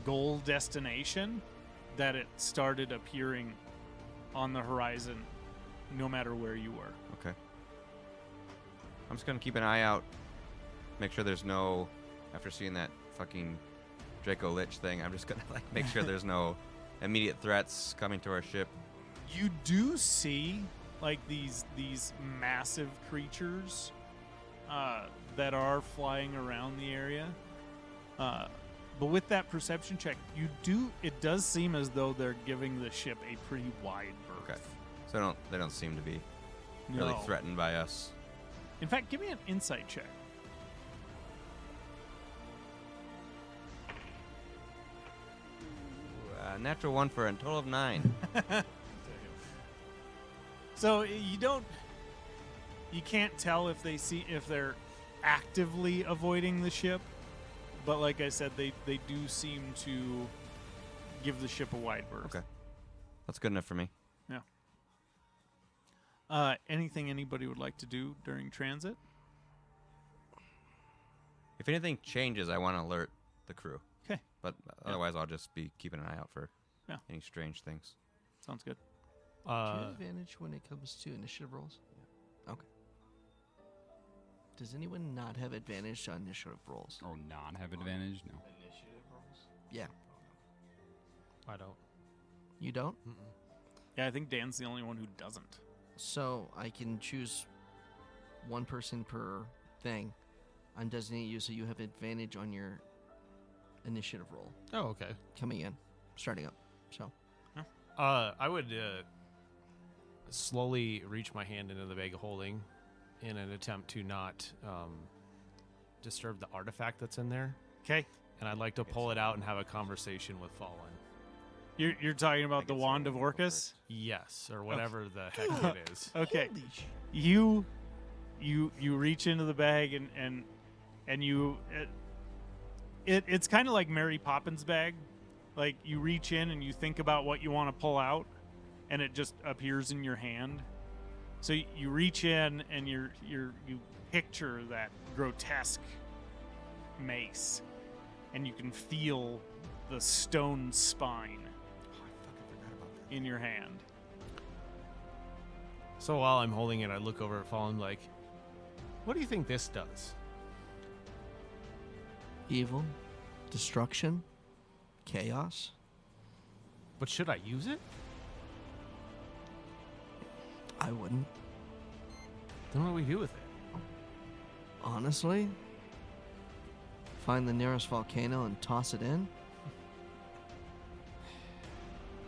goal destination that it started appearing on the horizon, no matter where you were. Okay. I'm just gonna keep an eye out. Make sure there's no. After seeing that fucking Draco Lich thing, I'm just gonna make sure there's no immediate threats coming to our ship. You do see these massive creatures that are flying around the area. But with that perception check, it does seem as though they're giving the ship a pretty wide berth. Okay. So they don't seem to be really No. threatened by us. In fact, give me an insight check. Natural 1 for a total of 9. So you can't tell if they're actively avoiding the ship, but like I said, they do seem to give the ship a wide berth. Okay. That's good enough for me. Yeah. Anything anybody would like to do during transit? If anything changes, I want to alert the crew. Okay. But otherwise, I'll just be keeping an eye out for Yeah. any strange things. Sounds good. Do you have advantage when it comes to initiative rolls? Okay. Does anyone not have advantage on initiative rolls? Or not have advantage? No. Yeah. I don't. You don't? Yeah, I think Dan's the only one who doesn't. So I can choose one person per thing. I'm designating you so you have advantage on your initiative roll Oh, okay. coming in, starting up. So I would slowly reach my hand into the bag of holding in an attempt to not disturb the artifact that's in there. Okay. And I'd like to pull it out and have a conversation with Fallen. You're talking about the Wand of Orcus? Yes, or whatever the heck it is. Okay. You reach into the bag and you it's kind of like Mary Poppins' bag. Like you reach in and you think about what you want to pull out, and it just appears in your hand. So you reach in and you picture that grotesque mace, and you can feel the stone spine in your hand. So while I'm holding it, I look over at Fallen like, what do you think this does? evil, destruction, chaos. But should I use it? I wouldn't. Then what do we do with it? Honestly, find the nearest volcano and toss it in.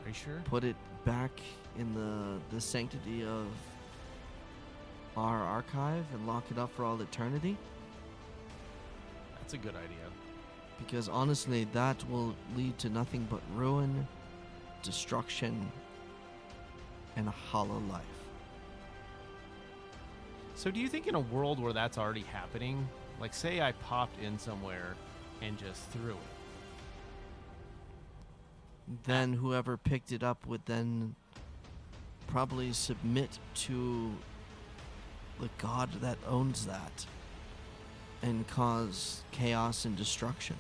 Are you sure? Put it back in the sanctity of our archive and lock it up for all eternity. That's a good idea. Because honestly, that will lead to nothing but ruin, destruction, and a hollow life. So do you think in a world where that's already happening, like say I popped in somewhere and just threw it, Then whoever picked it up would then probably submit to the god that owns that and cause chaos and destruction.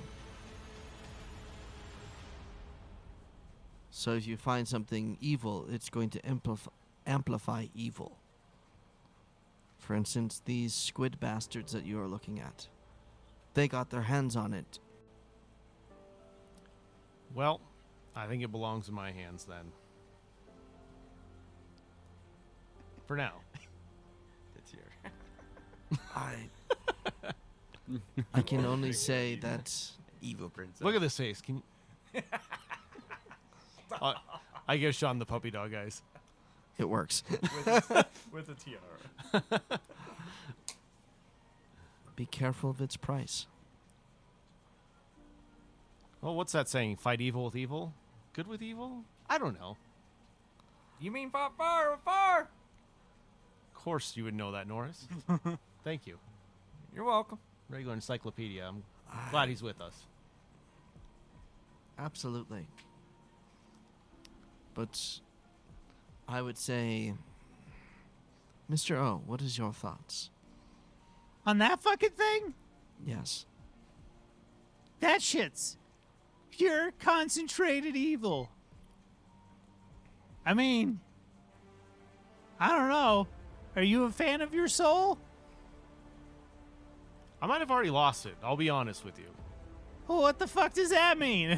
So if you find something evil, it's going to amplify evil. For instance, these squid bastards that you are looking at. They got their hands on it. well, I think it belongs in my hands then. For now. It's here. I can only say that Evil princess. Look at this face. Can you... I give Sean the puppy dog eyes. it works. With a tiara. Be careful of its price. Well, what's that saying? Fight evil with evil? Good with evil? I don't know. You mean fight fire with fire? Of course you would know that, Norris. Thank you. You're welcome. Regular encyclopedia. I'm glad he's with us. Absolutely. But I would say, Mr. O, what is your thoughts? On that fucking thing? Yes. That shit's pure concentrated evil. I mean, I don't know. Are you a fan of your soul? I might have already lost it. I'll be honest with you. Well, what the fuck does that mean?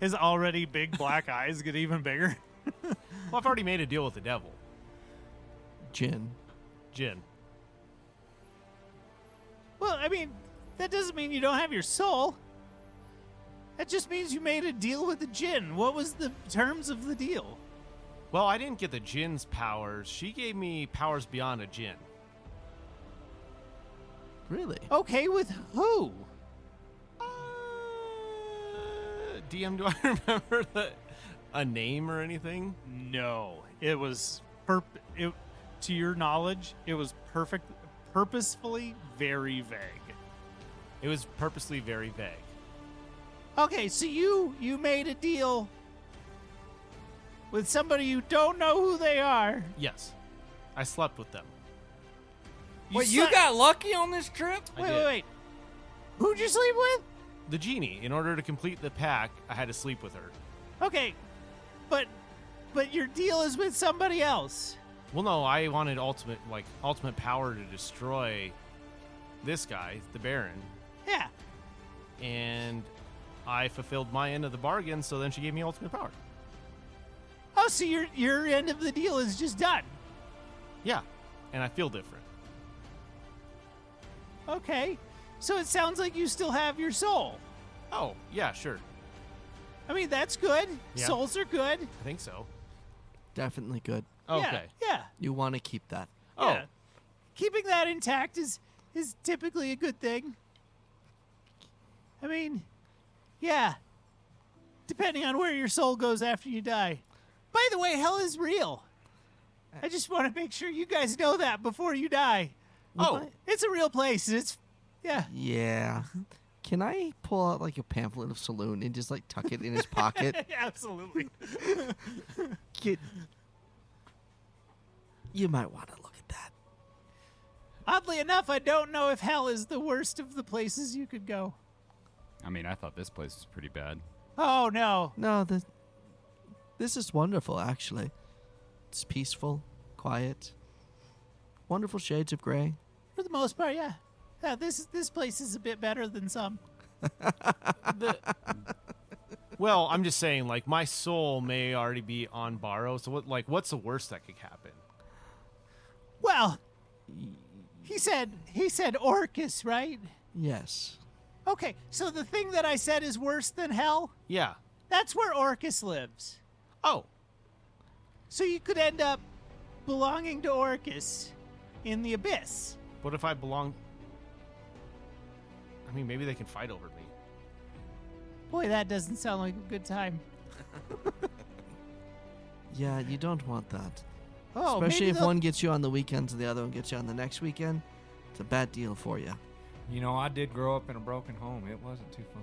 His already big black eyes get even bigger. Well, I've already made a deal with the devil. Jin. Jin. Well, I mean, that doesn't mean you don't have your soul. That just means you made a deal with the Jinn. What was the terms of the deal? Well, I didn't get the Jin's powers. She gave me powers beyond a Jin. Really? Okay, with who? DM, do I remember a name or anything? No, it was to your knowledge, it was purposefully very vague. It was purposely very vague. Okay, so you made a deal with somebody you don't know who they are. Yes. I slept with them. Wait, you got lucky on this trip? I Wait, did. wait, wait. Who'd you sleep with? The genie. In order to complete the pack, I had to sleep with her. Okay, but your deal is with somebody else. Well, no, I wanted ultimate power to destroy this guy, the Baron, Yeah. and I fulfilled my end of the bargain. So then she gave me ultimate power. Oh, so your end of the deal is just done. Yeah, and I feel different. Okay, so it sounds like you still have your soul. Oh, yeah, sure. I mean, that's good. Yeah. Souls are good. I think so. Definitely good. Okay. Yeah. You want to keep that. Oh, Yeah. Keeping that intact is typically a good thing. I mean, yeah. Depending on where your soul goes after you die. By the way, hell is real. I just want to make sure you guys know that before you die. Oh. It's a real place. It's yeah. Yeah. Can I pull out like a pamphlet of Saloon and just like tuck it in his pocket? Absolutely. You might want to look at that. Oddly enough, I don't know if hell is the worst of the places you could go. I mean, I thought this place was pretty bad. Oh no. No, this is wonderful, actually. It's peaceful, quiet, wonderful shades of gray. For the most part, yeah. Yeah, this place is a bit better than some. well, I'm just saying, like, my soul may already be on borrow. So, what's the worst that could happen? Well, he said Orcus, right? Yes. Okay, so the thing that I said is worse than hell, Yeah. that's where Orcus lives. Oh, So you could end up belonging to Orcus in the abyss. what if I belong? I mean, maybe they can fight over me. Boy, that doesn't sound like a good time. Yeah, you don't want that. Oh, Especially maybe if they'll- one gets you on the weekends and the other one gets you on the next weekend. It's a bad deal for you. You know, I did grow up in a broken home. It wasn't too fun.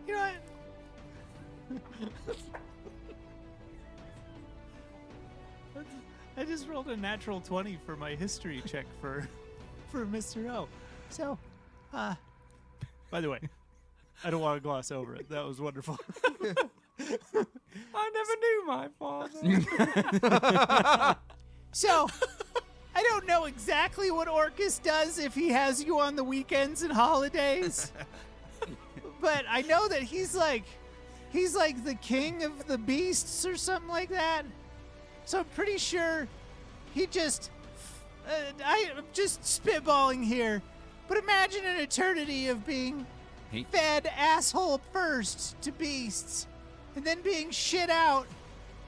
You know what? I just rolled a natural 20 for my history check for Mr. O. So, By the way, I don't want to gloss over it. That was wonderful. I never knew my father. So, I don't know exactly what Orcus does if he has you on the weekends and holidays. But I know that he's like the king of the beasts or something like that. So I'm pretty sure he just I'm just spitballing here. But imagine an eternity of being Hey. fed asshole first to beasts, and then being shit out,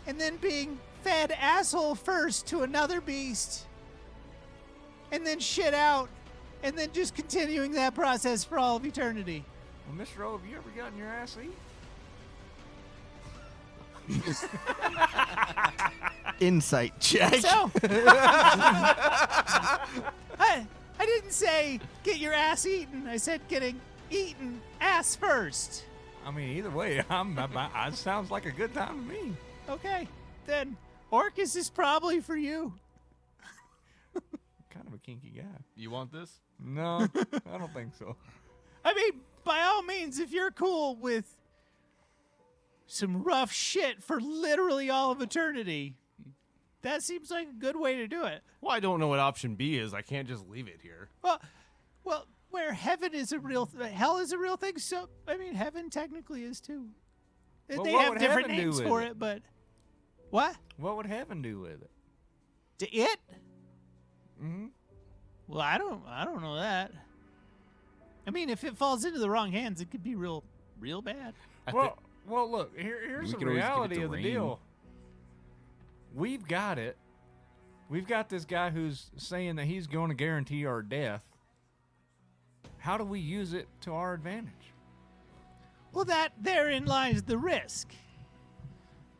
and then being fed asshole first to another beast, and then shit out, and then just continuing that process for all of eternity. Well, Mr. O, have you ever gotten your ass eaten? Insight check. So, I didn't say get your ass eaten. I said getting eaten ass first. I mean, either way, it sounds like a good time to me. Okay, then Orcus is probably for you. Kind of a kinky guy. You want this? No, I don't think so. I mean, by all means, if you're cool with some rough shit for literally all of eternity, that seems like a good way to do it. Well, I don't know what option B is. I can't just leave it here. Well, where heaven is a real hell is a real thing, so I mean, heaven technically is too. Well, They what have would different heaven do names with for it? it, but what? What would heaven do with it? To it? Mm-hmm. Well, I don't know that. I mean, if it falls into the wrong hands, it could be real bad. Well, look. Here's We the could always give it reality to of the Rain. deal. We've got it. We've got this guy who's saying that he's going to guarantee our death. How do we use it to our advantage? Well, therein lies the risk.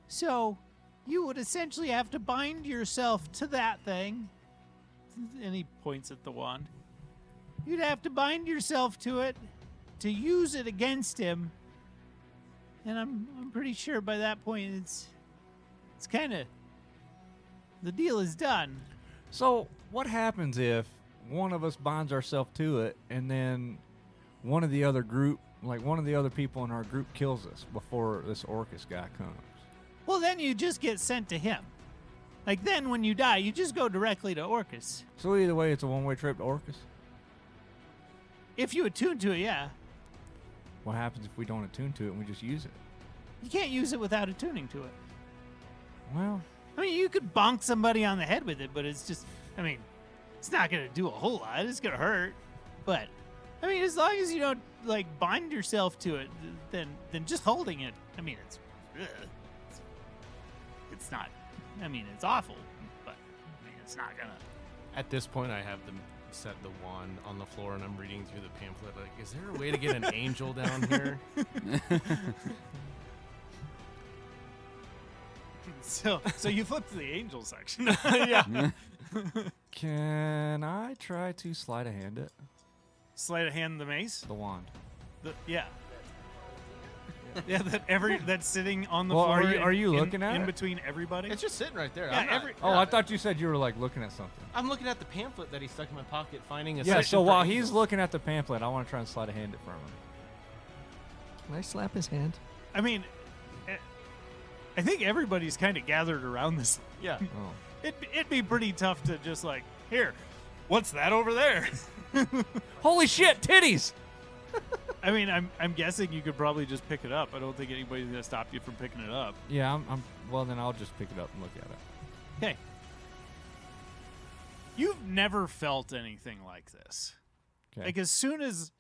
So, you would essentially have to bind yourself to that thing. And he points at the wand. You'd have to bind yourself to it to use it against him. And I'm pretty sure by that point it's kind of the deal is done. So, what happens if one of us binds ourselves to it, and then one of the other people in our group kills us before this Orcus guy comes? Well, then you just get sent to him. Like then when you die, you just go directly to Orcus. So either way, it's a one-way trip to Orcus. If you attune to it, yeah. What happens if we don't attune to it and we just use it? You can't use it without attuning to it. Well, I mean, you could bonk somebody on the head with it, but it's just, I mean, it's not going to do a whole lot. It's going to hurt. But, I mean, as long as you don't, like, bind yourself to it, then just holding it, I mean, it's not, I mean, it's awful, but, I mean, it's not going to. At this point, I have them set the wand on the floor, and I'm reading through the pamphlet. Like, is there a way to get an angel down here? So you flip to the angel section. Yeah. can I try to sleight of hand it? Sleight of hand the mace. The wand. Yeah. Yeah, that's sitting on the Well, floor. are you in looking at in it? between everybody? It's just sitting right there. Yeah, I'm not- every- Oh, yeah. I thought you said you were like looking at something. I'm looking at the pamphlet that he stuck in my pocket, finding a Yeah, section so for while angels. he's looking at the pamphlet, I want to try and sleight of hand it from him. Can I slap his hand? I mean, I think everybody's kind of gathered around this. Yeah. Oh. It'd be pretty tough to just like, here, what's that over there? Holy shit, titties! I mean, I'm guessing you could probably just pick it up. I don't think anybody's gonna stop you from picking it up. Yeah, well, then I'll just pick it up and look at it. Okay. You've never felt anything like this. Okay. Like as soon as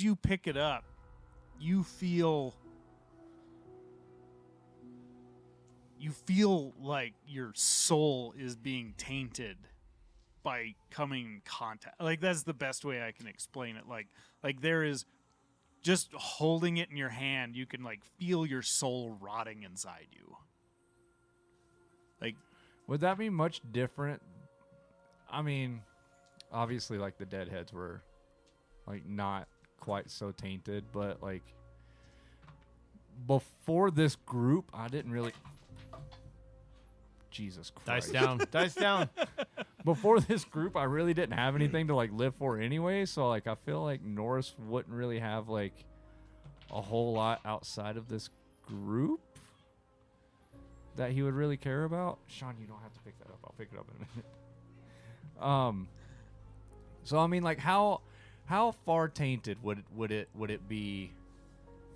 you pick it up, you feel like your soul is being tainted by coming in contact. Like that's the best way I can explain it. Like there is just holding it in your hand, you can like feel your soul rotting inside you. Like Would that be much different? I mean, obviously, like the Deadheads were, like, not quite so tainted, but like before this group, I didn't really. Jesus Christ! Dice down. Dice down. Before this group, I really didn't have anything to like live for anyway. So like, I feel like Norris wouldn't really have like a whole lot outside of this group that he would really care about. Sean, you don't have to pick that up. I'll pick it up in a minute. So I mean, like, how far tainted would it be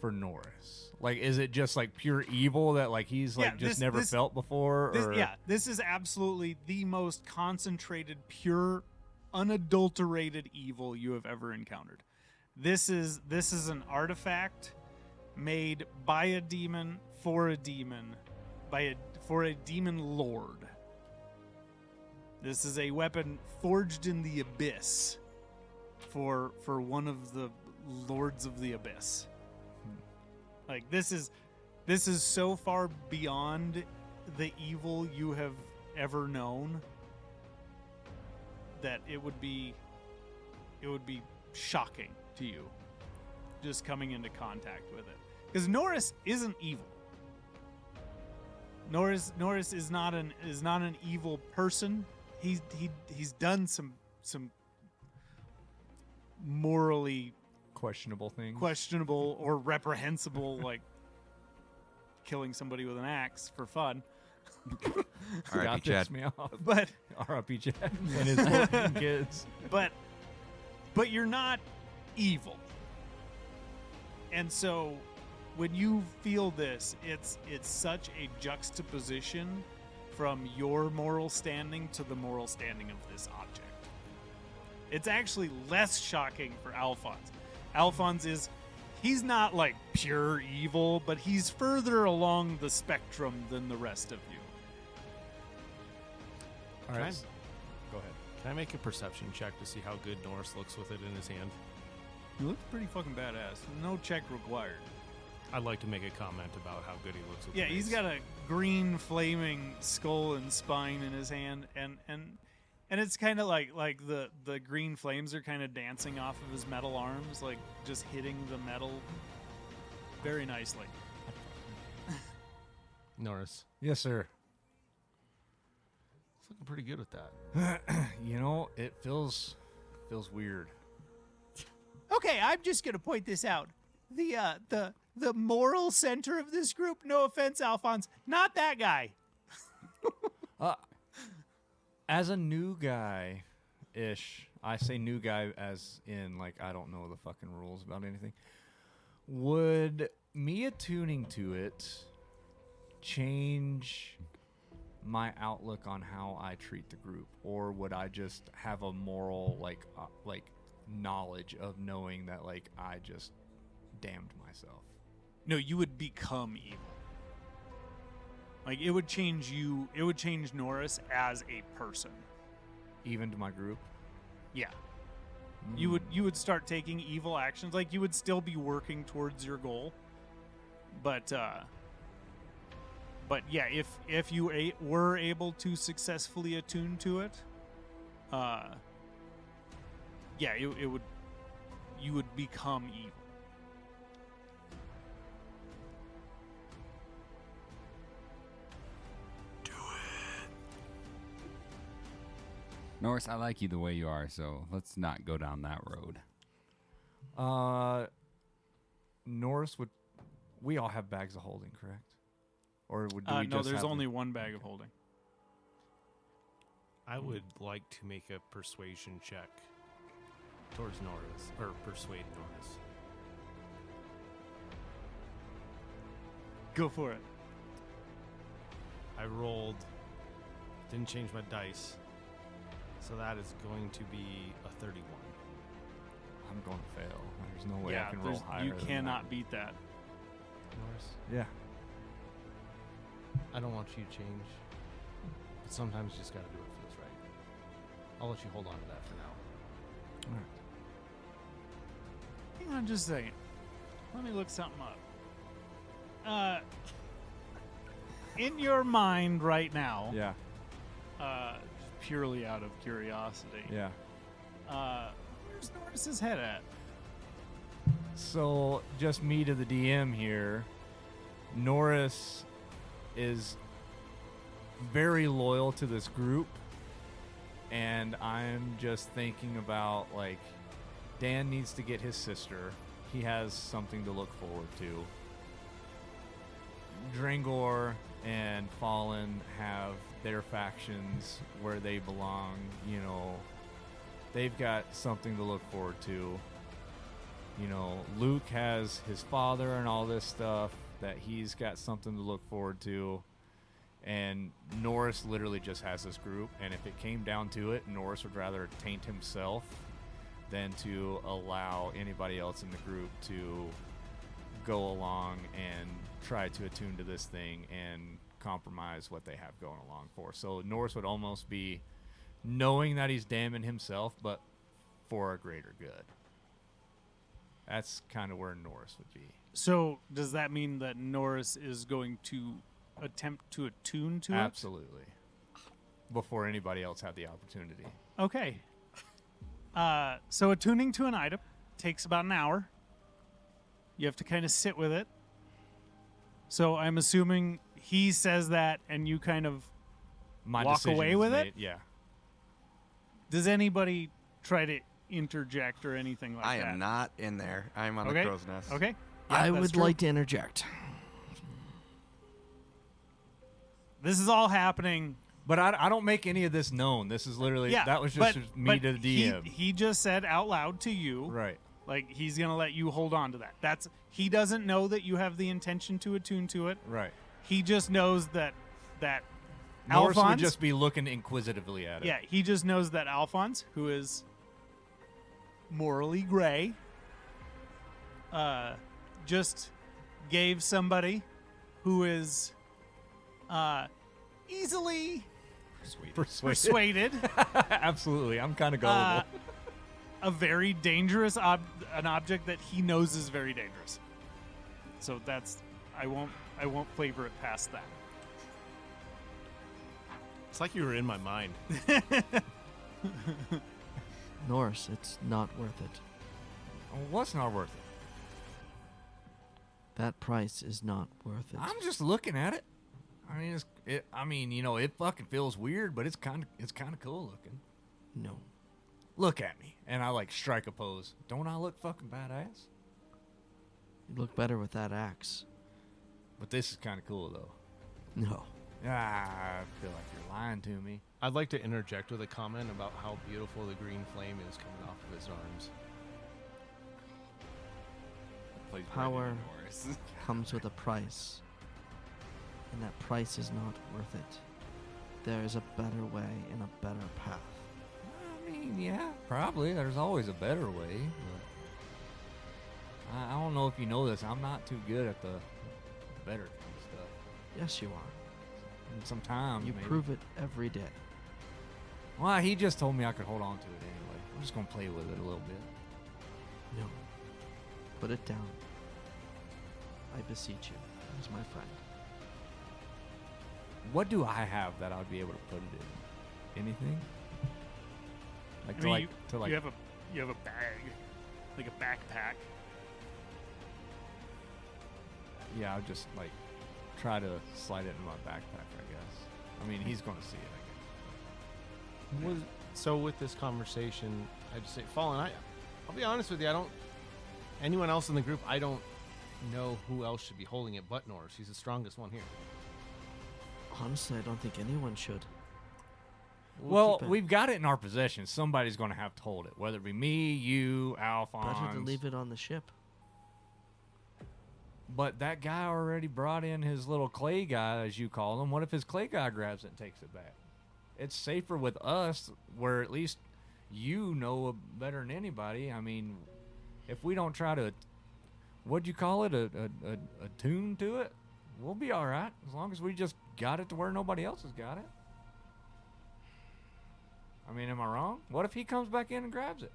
for Norris? Like, is it just like pure evil that like he's like Yeah, just never felt before? Or? This is absolutely the most concentrated, pure, unadulterated evil you have ever encountered. This is an artifact made by a demon for a demon, for a demon lord. This is a weapon forged in the abyss for one of the lords of the abyss. Like this is so far beyond the evil you have ever known that it would be shocking to you just coming into contact with it. Because Norris isn't evil. Norris is not an evil person. He's done some morally Questionable things. questionable or reprehensible, like killing somebody with an axe for fun. All right, That Chad. pissed me off. But R.I.P. Chad and his 14 kids. but you're not evil. And so when you feel this, it's such a juxtaposition from your moral standing to the moral standing of this object. It's actually less shocking for Alphonse. Alphonse he's not like pure evil, but he's further along the spectrum than the rest of you. All Can I- right. Go ahead. Can I make a perception check to see how good Norris looks with it in his hand? He looks pretty fucking badass. No check required. I'd like to make a comment about how good he looks with Yeah, the he's mace. got a green flaming skull and spine in his hand, and it's kind of like the green flames are kind of dancing off of his metal arms, like just hitting the metal very nicely. Norris. Yes, sir. It's looking pretty good with that. You know, it feels weird. Okay, I'm just gonna point this out. The moral center of this group, no offense, Alphonse, not that guy. As a new guy ish, I say new guy as in like I don't know the fucking rules about anything. Would me attuning to it change my outlook on how I treat the group, or would I just have a moral like knowledge of knowing that like I just damned myself? No, you would become evil. Like it would change you. It would change Norris as a person. Even to my group? Yeah. You would start taking evil actions. Like you would still be working towards your goal, but yeah, if you were able to successfully attune to it, yeah, it would you would become evil. Norris, I like you the way you are, so let's not go down that road. Norris would. We all have bags of holding, correct? Or would do we No, just there's have only one bag of holding. I would like to make a persuasion check towards Norris, or persuade Norris. Go for it. I rolled, didn't change my dice, so that is going to be a 31. I'm going to fail. There's no way Yeah, I can roll higher. you than cannot that. beat that. Norris, Yeah. I don't want you to change, but sometimes you just gotta do what feels right. I'll let you hold on to that for now. All right. Hang on just a second. Let me look something up. In your mind right now, Yeah. just purely out of curiosity, Yeah. where's Norris's head at? So, just me to the DM here. Norris is very loyal to this group, and I'm just thinking about like Dan needs to get his sister. He has something to look forward to. Drangor and Fallen have their factions where they belong. You know, they've got something to look forward to. You know, Luke has his father and all this stuff that he's got something to look forward to. And Norris literally just has this group. And if it came down to it, Norris would rather taint himself than to allow anybody else in the group to go along and try to attune to this thing and compromise what they have going along for. So Norris would almost be knowing that he's damning himself, but for a greater good. That's kind of where Norris would be. So does that mean that Norris is going to attempt to attune to Absolutely. Before anybody else had the opportunity. it? Okay. So attuning to an item takes about an hour. You have to kind of sit with it. So I'm assuming he says that, and you kind of My walk decision away is with made. it? Yeah. Does anybody try to interject or anything like I that? am not in there. I'm on Okay. the crow's nest. Okay. I that's would true. like to interject. This is all happening. But I don't make any of this known. This is literally Yeah, that was just but- me but to the DM. He just said out loud to you, Right. like he's gonna let you hold on to that. He doesn't know that you have the intention to attune to it. Right. He just knows that Norris would Alphonse. just be looking inquisitively at it. Yeah, he just knows that Alphonse, who is morally gray, just gave somebody who is easily persuaded Absolutely. I'm kind of gullible. a very dangerous an object that he knows is very dangerous. So that's I won't flavor it past that. It's like you were in my mind. Norris, it's not worth it. What's not worth it? That price is not worth it. I'm just looking at it. I mean, it fucking feels weird, but it's kind of cool looking. No. Look at me, and I like strike a pose. Don't I look fucking badass? You look better with that axe. But this is kind of cool though. No. I feel like you're lying to me. I'd like to interject with a comment about how beautiful the green flame is coming off of his arms. Plays Power. Brandon Norris. Comes with a price. And that price is not worth it. There is a better way and a better path. I mean, yeah, probably. There's always a better way. But I don't know if you know this. I'm not too good at the better kind of stuff. Yes, you are. And sometimes You maybe. prove it every day. Well, he just told me I could hold on to it anyway. I'm just gonna play with it a little bit. No. Put it down. I beseech you, as my friend. What do I have that I'd be able to put it in? Anything? Like I to mean, like to like. you have a bag, like a backpack. Yeah, I'll just like try to slide it in my backpack. I guess. I mean, he's gonna see it. I guess. So with this conversation, I just say, Fallen, I'll be honest with you, I don't, anyone else in the group, I don't know who else should be holding it but Norris. He's the strongest one here. Honestly, I don't think anyone should. Well, keep it. we've got it in our possession. Somebody's going to have to hold it, whether it be me, you, Alphonse. Better to leave it on the ship. But that guy already brought in his little clay guy, as you call him. What if his clay guy grabs it and takes it back? It's safer with us, where at least you know better than anybody. I mean, if we don't try to, what'd you call it, a tune to it, we'll be all right as long as we just got it to where nobody else has got it. I mean, am I wrong? What if he comes back in and grabs it?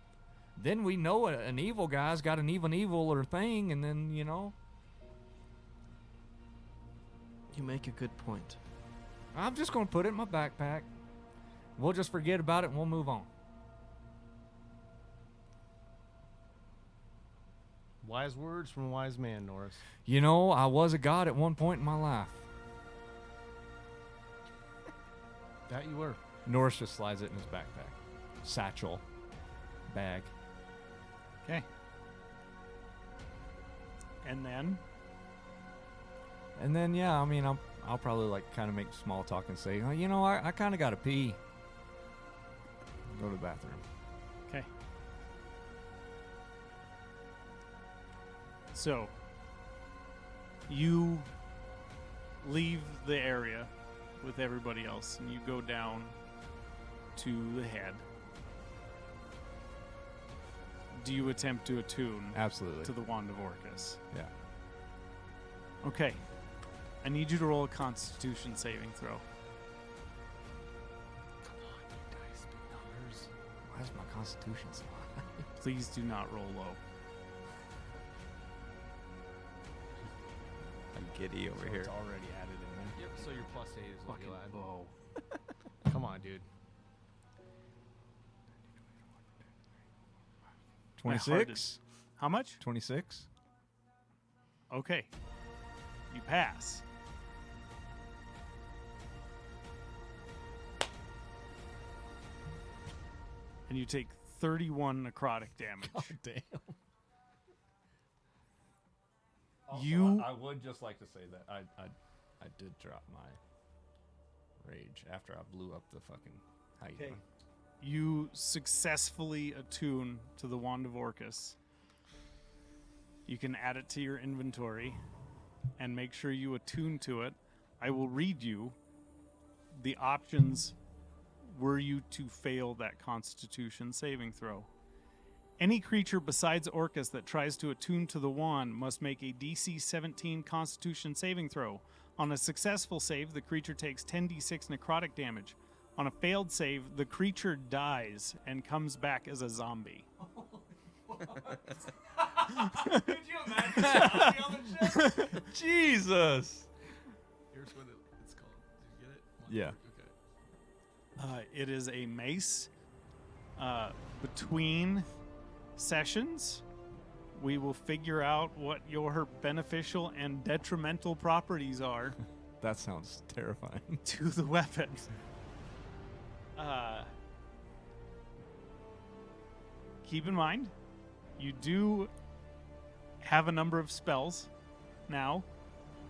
Then we know an evil guy's got an even eviler thing, and then, you know. You make a good point. I'm just going to put it in my backpack. We'll just forget about it and we'll move on. Wise words from a wise man, Norris. You know, I was a god at one point in my life. That you were. Norris just slides it in his backpack. Satchel. Bag. Okay. And then And then, yeah, I mean, I'll probably, like, kind of make small talk and say, oh, you know, I kind of got to pee. Go to the bathroom. okay. So you leave the area with everybody else, and you go down to the head. Do you attempt to attune Absolutely. to the Wand of Orcus? Yeah. Okay. I need you to roll a Constitution saving throw. Why is my constitution so high? Please do not roll low. I'm giddy over here. It's already added in there. Yep, so your plus 8 is what Fucking you'll add. low. Come on, dude. 26? How much? 26? Okay. You pass. and you take 31 necrotic damage. God damn. You- I would just like to say that I did drop my rage after I blew up the fucking. How you Okay. doing? You successfully attune to the Wand of Orcus. You can add it to your inventory and make sure you attune to it. I will read you the options were you to fail that Constitution saving throw. Any creature besides Orcus that tries to attune to the wand must make a DC 17 Constitution saving throw. On a successful save, the creature takes 10d6 necrotic damage. On a failed save, the creature dies and comes back as a zombie. Could you imagine that on the ship? Jesus. Here's what it's called. Did you get it? Yeah. Okay. It is a mace. Between sessions, we will figure out what your beneficial and detrimental properties are That sounds terrifying. to the weapon. Keep in mind, you do have a number of spells now.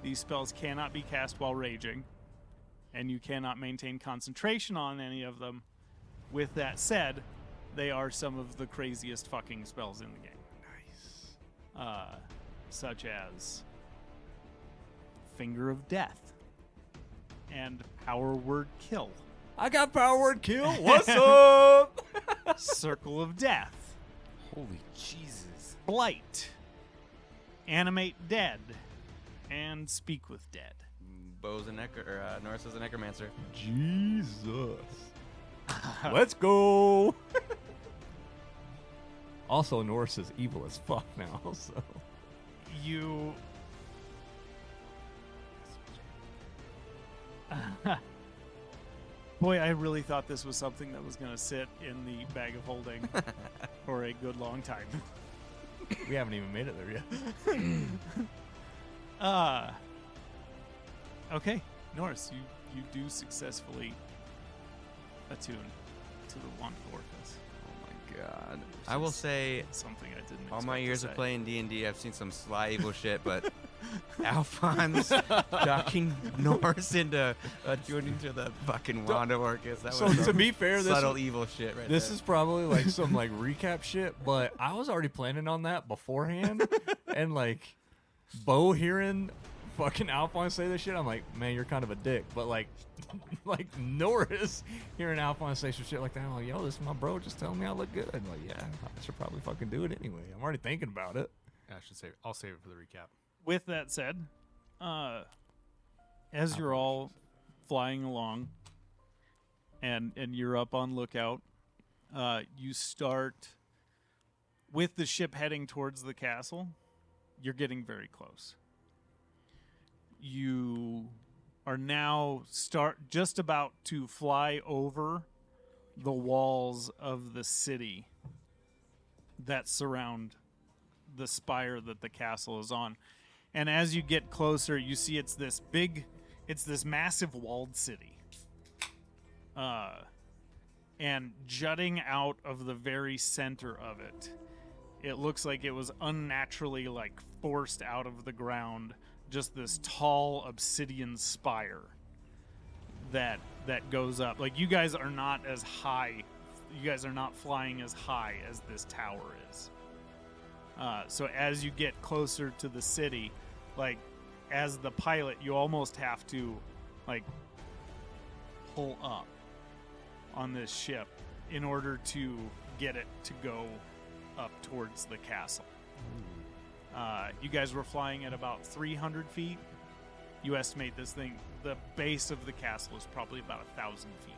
These spells cannot be cast while raging, and you cannot maintain concentration on any of them. With that said, they are some of the craziest fucking spells in the game. Nice. Such as Finger of Death and Power Word Kill, I got power word kill. What's up? Circle of Death, Holy Jesus. Blight, Animate Dead, and Speak with Dead. Bo's a Norris is a necromancer. Jesus. Let's go. Also, Norris is evil as fuck now. So You boy, I really thought this was something that was going to sit in the bag of holding for a good long time. we haven't even made it there yet. Okay, Norris, you do successfully attune to the Wand of Orcus. Oh my god. I will say, Something I didn't all expect my to years of say. playing D&D, I've seen some sly evil shit, but Alphonse docking Norris into attuning to the fucking Wand of Orcus. That So was to some be fair, this subtle evil shit right This there. is probably like some like recap shit, but I was already planning on that beforehand, and like Bo hearing fucking Alphonse say this shit, I'm like, man, you're kind of a dick. But like, like Norris hearing Alphonse say some shit like that, I'm like, yo, this is my bro, just telling me I look good. I'm like, yeah, I should probably fucking do it anyway. I'm already thinking about it. I should save. I'll save it for the recap. With that said, as you're all flying along and you're up on lookout, you start with the ship heading towards the castle. You're getting very close. You are now just about to fly over the walls of the city that surround the spire that the castle is on. And as you get closer, you see it's this massive walled city. And jutting out of the very center of it, it looks like it was unnaturally like forced out of the ground, just this tall obsidian spire that goes up. Like, you guys are not as high. You guys are not flying as high as this tower is. So as you get closer to the city, like, as the pilot, you almost have to, like, pull up on this ship in order to get it to go up towards the castle. You guys were flying at about 300 feet. You estimate this thing, the base of the castle is probably about 1,000 feet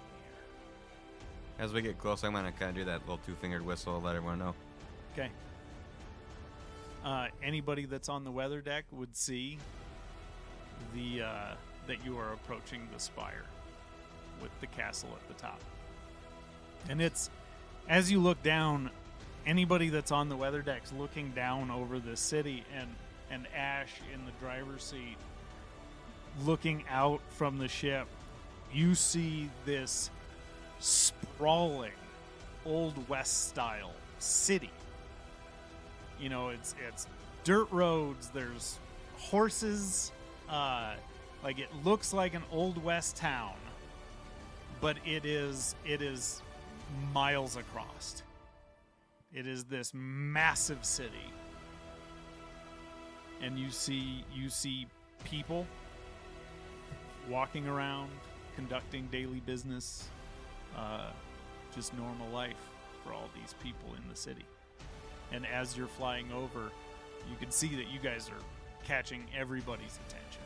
in the As we get close, I'm gonna kind of do that little two-fingered whistle, let everyone know. air. Okay. Anybody that's on the weather deck would see the that you are approaching the spire with the castle at the top. And it's, as you look down, anybody that's on the weather deck's looking down over the city, and Ash in the driver's seat looking out from the ship, you see this sprawling Old West style city. You know, it's dirt roads. There's horses. Like it looks like an Old West town, but it is miles across. It is this massive city, and you see people walking around, conducting daily business, just normal life for all these people in the city. And as you're flying over, you can see that you guys are catching everybody's attention.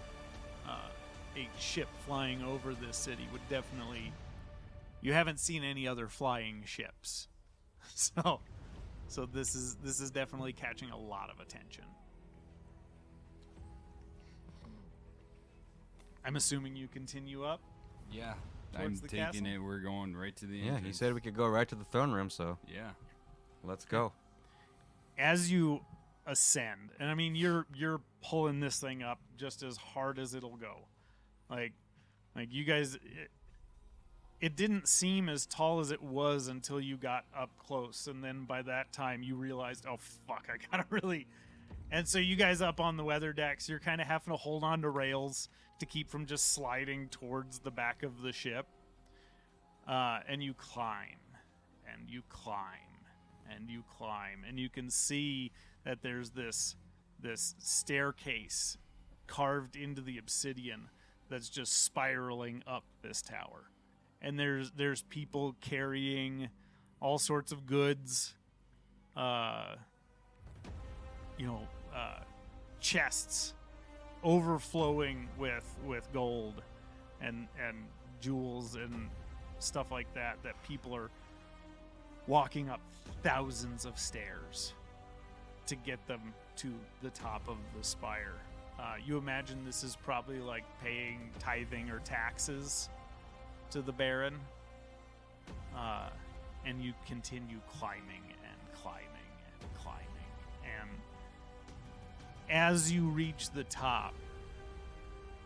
A ship flying over this city would definitely... You haven't seen any other flying ships. So this is definitely catching a lot of attention. I'm assuming you continue up. Yeah. Towards I'm the taking castle? it. We're going right to the Yeah, entrance. he said we could go right to the throne room, so Yeah. let's go. As you ascend, and I mean you're pulling this thing up just as hard as it'll go. Like you guys, it didn't seem as tall as it was until you got up close, and then by that time you realized, oh fuck, I gotta really. And so you guys up on the weather decks, you're kind of having to hold on to rails to keep from just sliding towards the back of the ship. And you climb, and you climb, and you climb, and you can see that there's this staircase carved into the obsidian that's just spiraling up this tower. And there's people carrying all sorts of goods, chests overflowing with gold and jewels and stuff like that people are walking up thousands of stairs to get them to the top of the spire. You imagine this is probably like paying tithing or taxes to the Baron. And you continue climbing and climbing and climbing. And as you reach the top,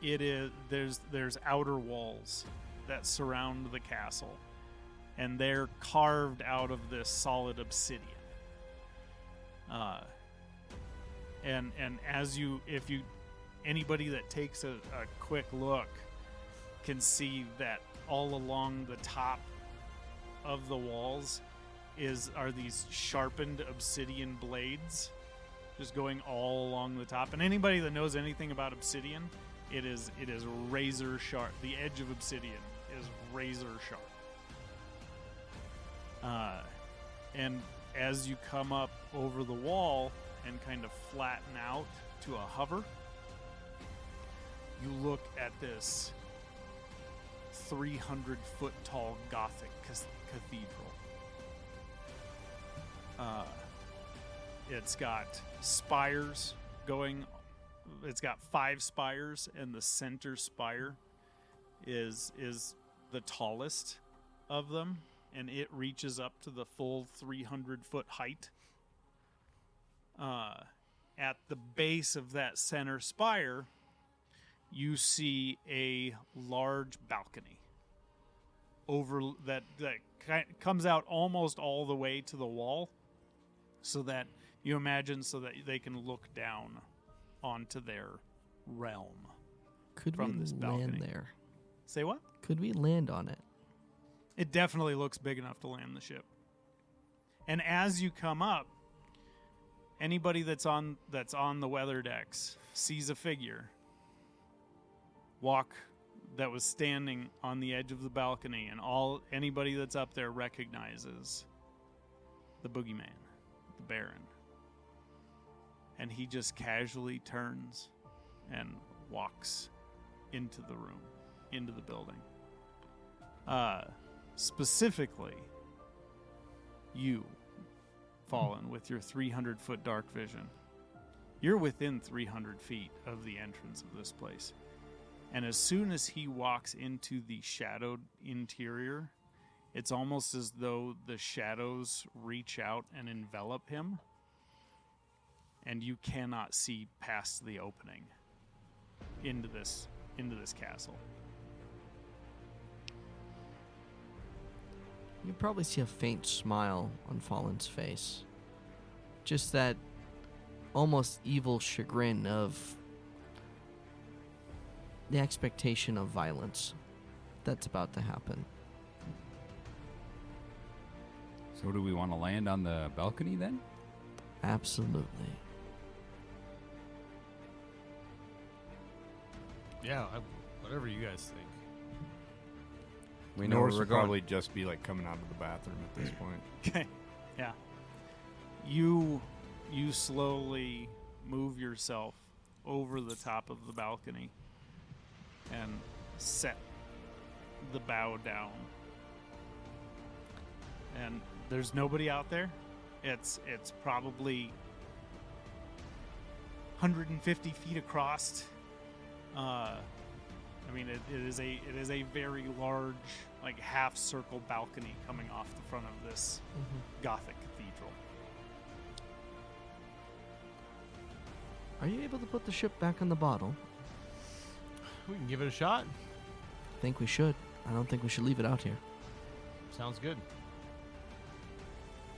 there's outer walls that surround the castle, and they're carved out of this solid obsidian. And anybody that takes a quick look can see that all along the top of the walls are these sharpened obsidian blades just going all along the top. And anybody that knows anything about obsidian, it is razor sharp. The edge of obsidian is razor sharp. And as you come up over the wall and kind of flatten out to a hover, you look at this 300-foot tall Gothic cathedral. It's got spires going. It's got 5 spires, and the center spire is the tallest of them, and it reaches up to the full 300-foot height. At the base of that center spire, you see a large balcony over that comes out almost all the way to the wall, so that you imagine so that they can look down onto their realm. Could from we this balcony. land there? Say what? Could we land on it? It definitely looks big enough to land the ship. And as you come up, anybody that's on the weather decks sees a figure that was standing on the edge of the balcony, and anybody that's up there recognizes the boogeyman, the Baron. And he just casually turns and walks into the room, into the building. Specifically, you, Fallen, with your 300-foot dark vision. You're within 300 feet of the entrance of this place. And as soon as he walks into the shadowed interior, it's almost as though the shadows reach out and envelop him, and you cannot see past the opening into this castle. You probably see a faint smile on Fallen's face. Just that almost evil chagrin of the expectation of violence that's about to happen. So do we want to land on the balcony then? Absolutely. Yeah, whatever you guys think. We know Norris where we're would going. probably just be like coming out of the bathroom at this point. Okay. Yeah. You slowly move yourself over the top of the balcony and set the bow down. And there's nobody out there. It's probably 150 feet across. I mean, it is a very large, like half circle balcony coming off the front of this Gothic cathedral. Are you able to put the ship back on the bottle? We can give it a shot. I think we should. I don't think we should leave it out here. Sounds good.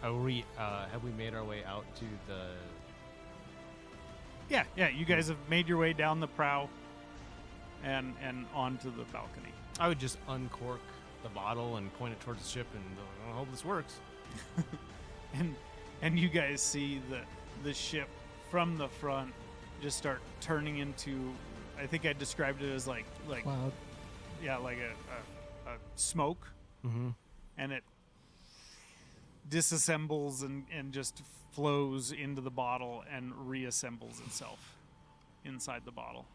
Have we made our way out to the... Yeah, you guys have made your way down the prow and onto the balcony. I would just uncork the bottle and point it towards the ship, and I hope this works. And you guys see the ship from the front just start turning into, I think I described it as like Cloud. yeah, like a smoke, and it disassembles and just flows into the bottle and reassembles itself inside the bottle.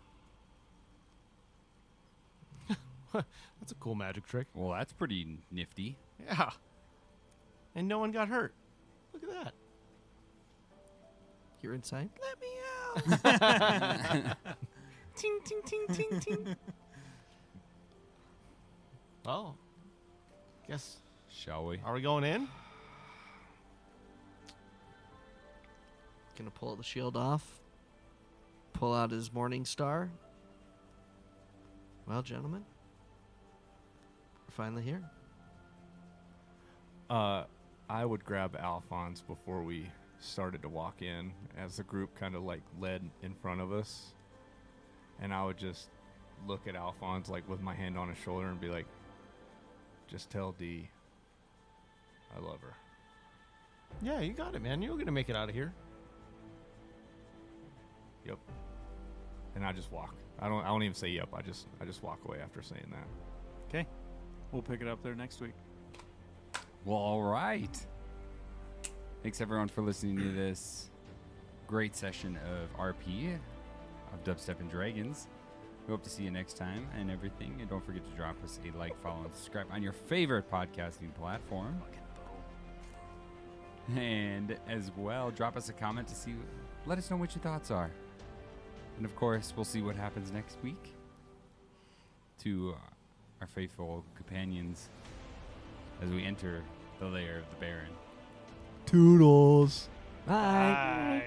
That's a cool magic trick. Well, that's pretty nifty. Yeah. And no one got hurt. Look at that. You're inside? Let me out! Ting, ting, ting, ting, ting. Well, guess, Shall we? are we going in? Gonna pull the shield off. Pull out his morning star. Well, gentlemen, we're finally here. I would grab Alphonse before we started to walk in, as the group kind of like led in front of us, and I would just look at Alphonse like with my hand on his shoulder and be like, just tell Dee I love her. Yeah, you got it, man. You're going to make it out of here. Yep. And I just walk. I don't even say yep. I just walk away after saying that. Okay, we'll pick it up there next week. Well, all right. Thanks everyone for listening to this great session of RP of Dubstep and Dragons. We hope to see you next time and everything. And don't forget to drop us a like, follow, and subscribe on your favorite podcasting platform. And as well, drop us a comment to see, let us know what your thoughts are. And of course, we'll see what happens next week to our faithful companions as we enter the lair of the Baron. Toodles. Bye. Bye.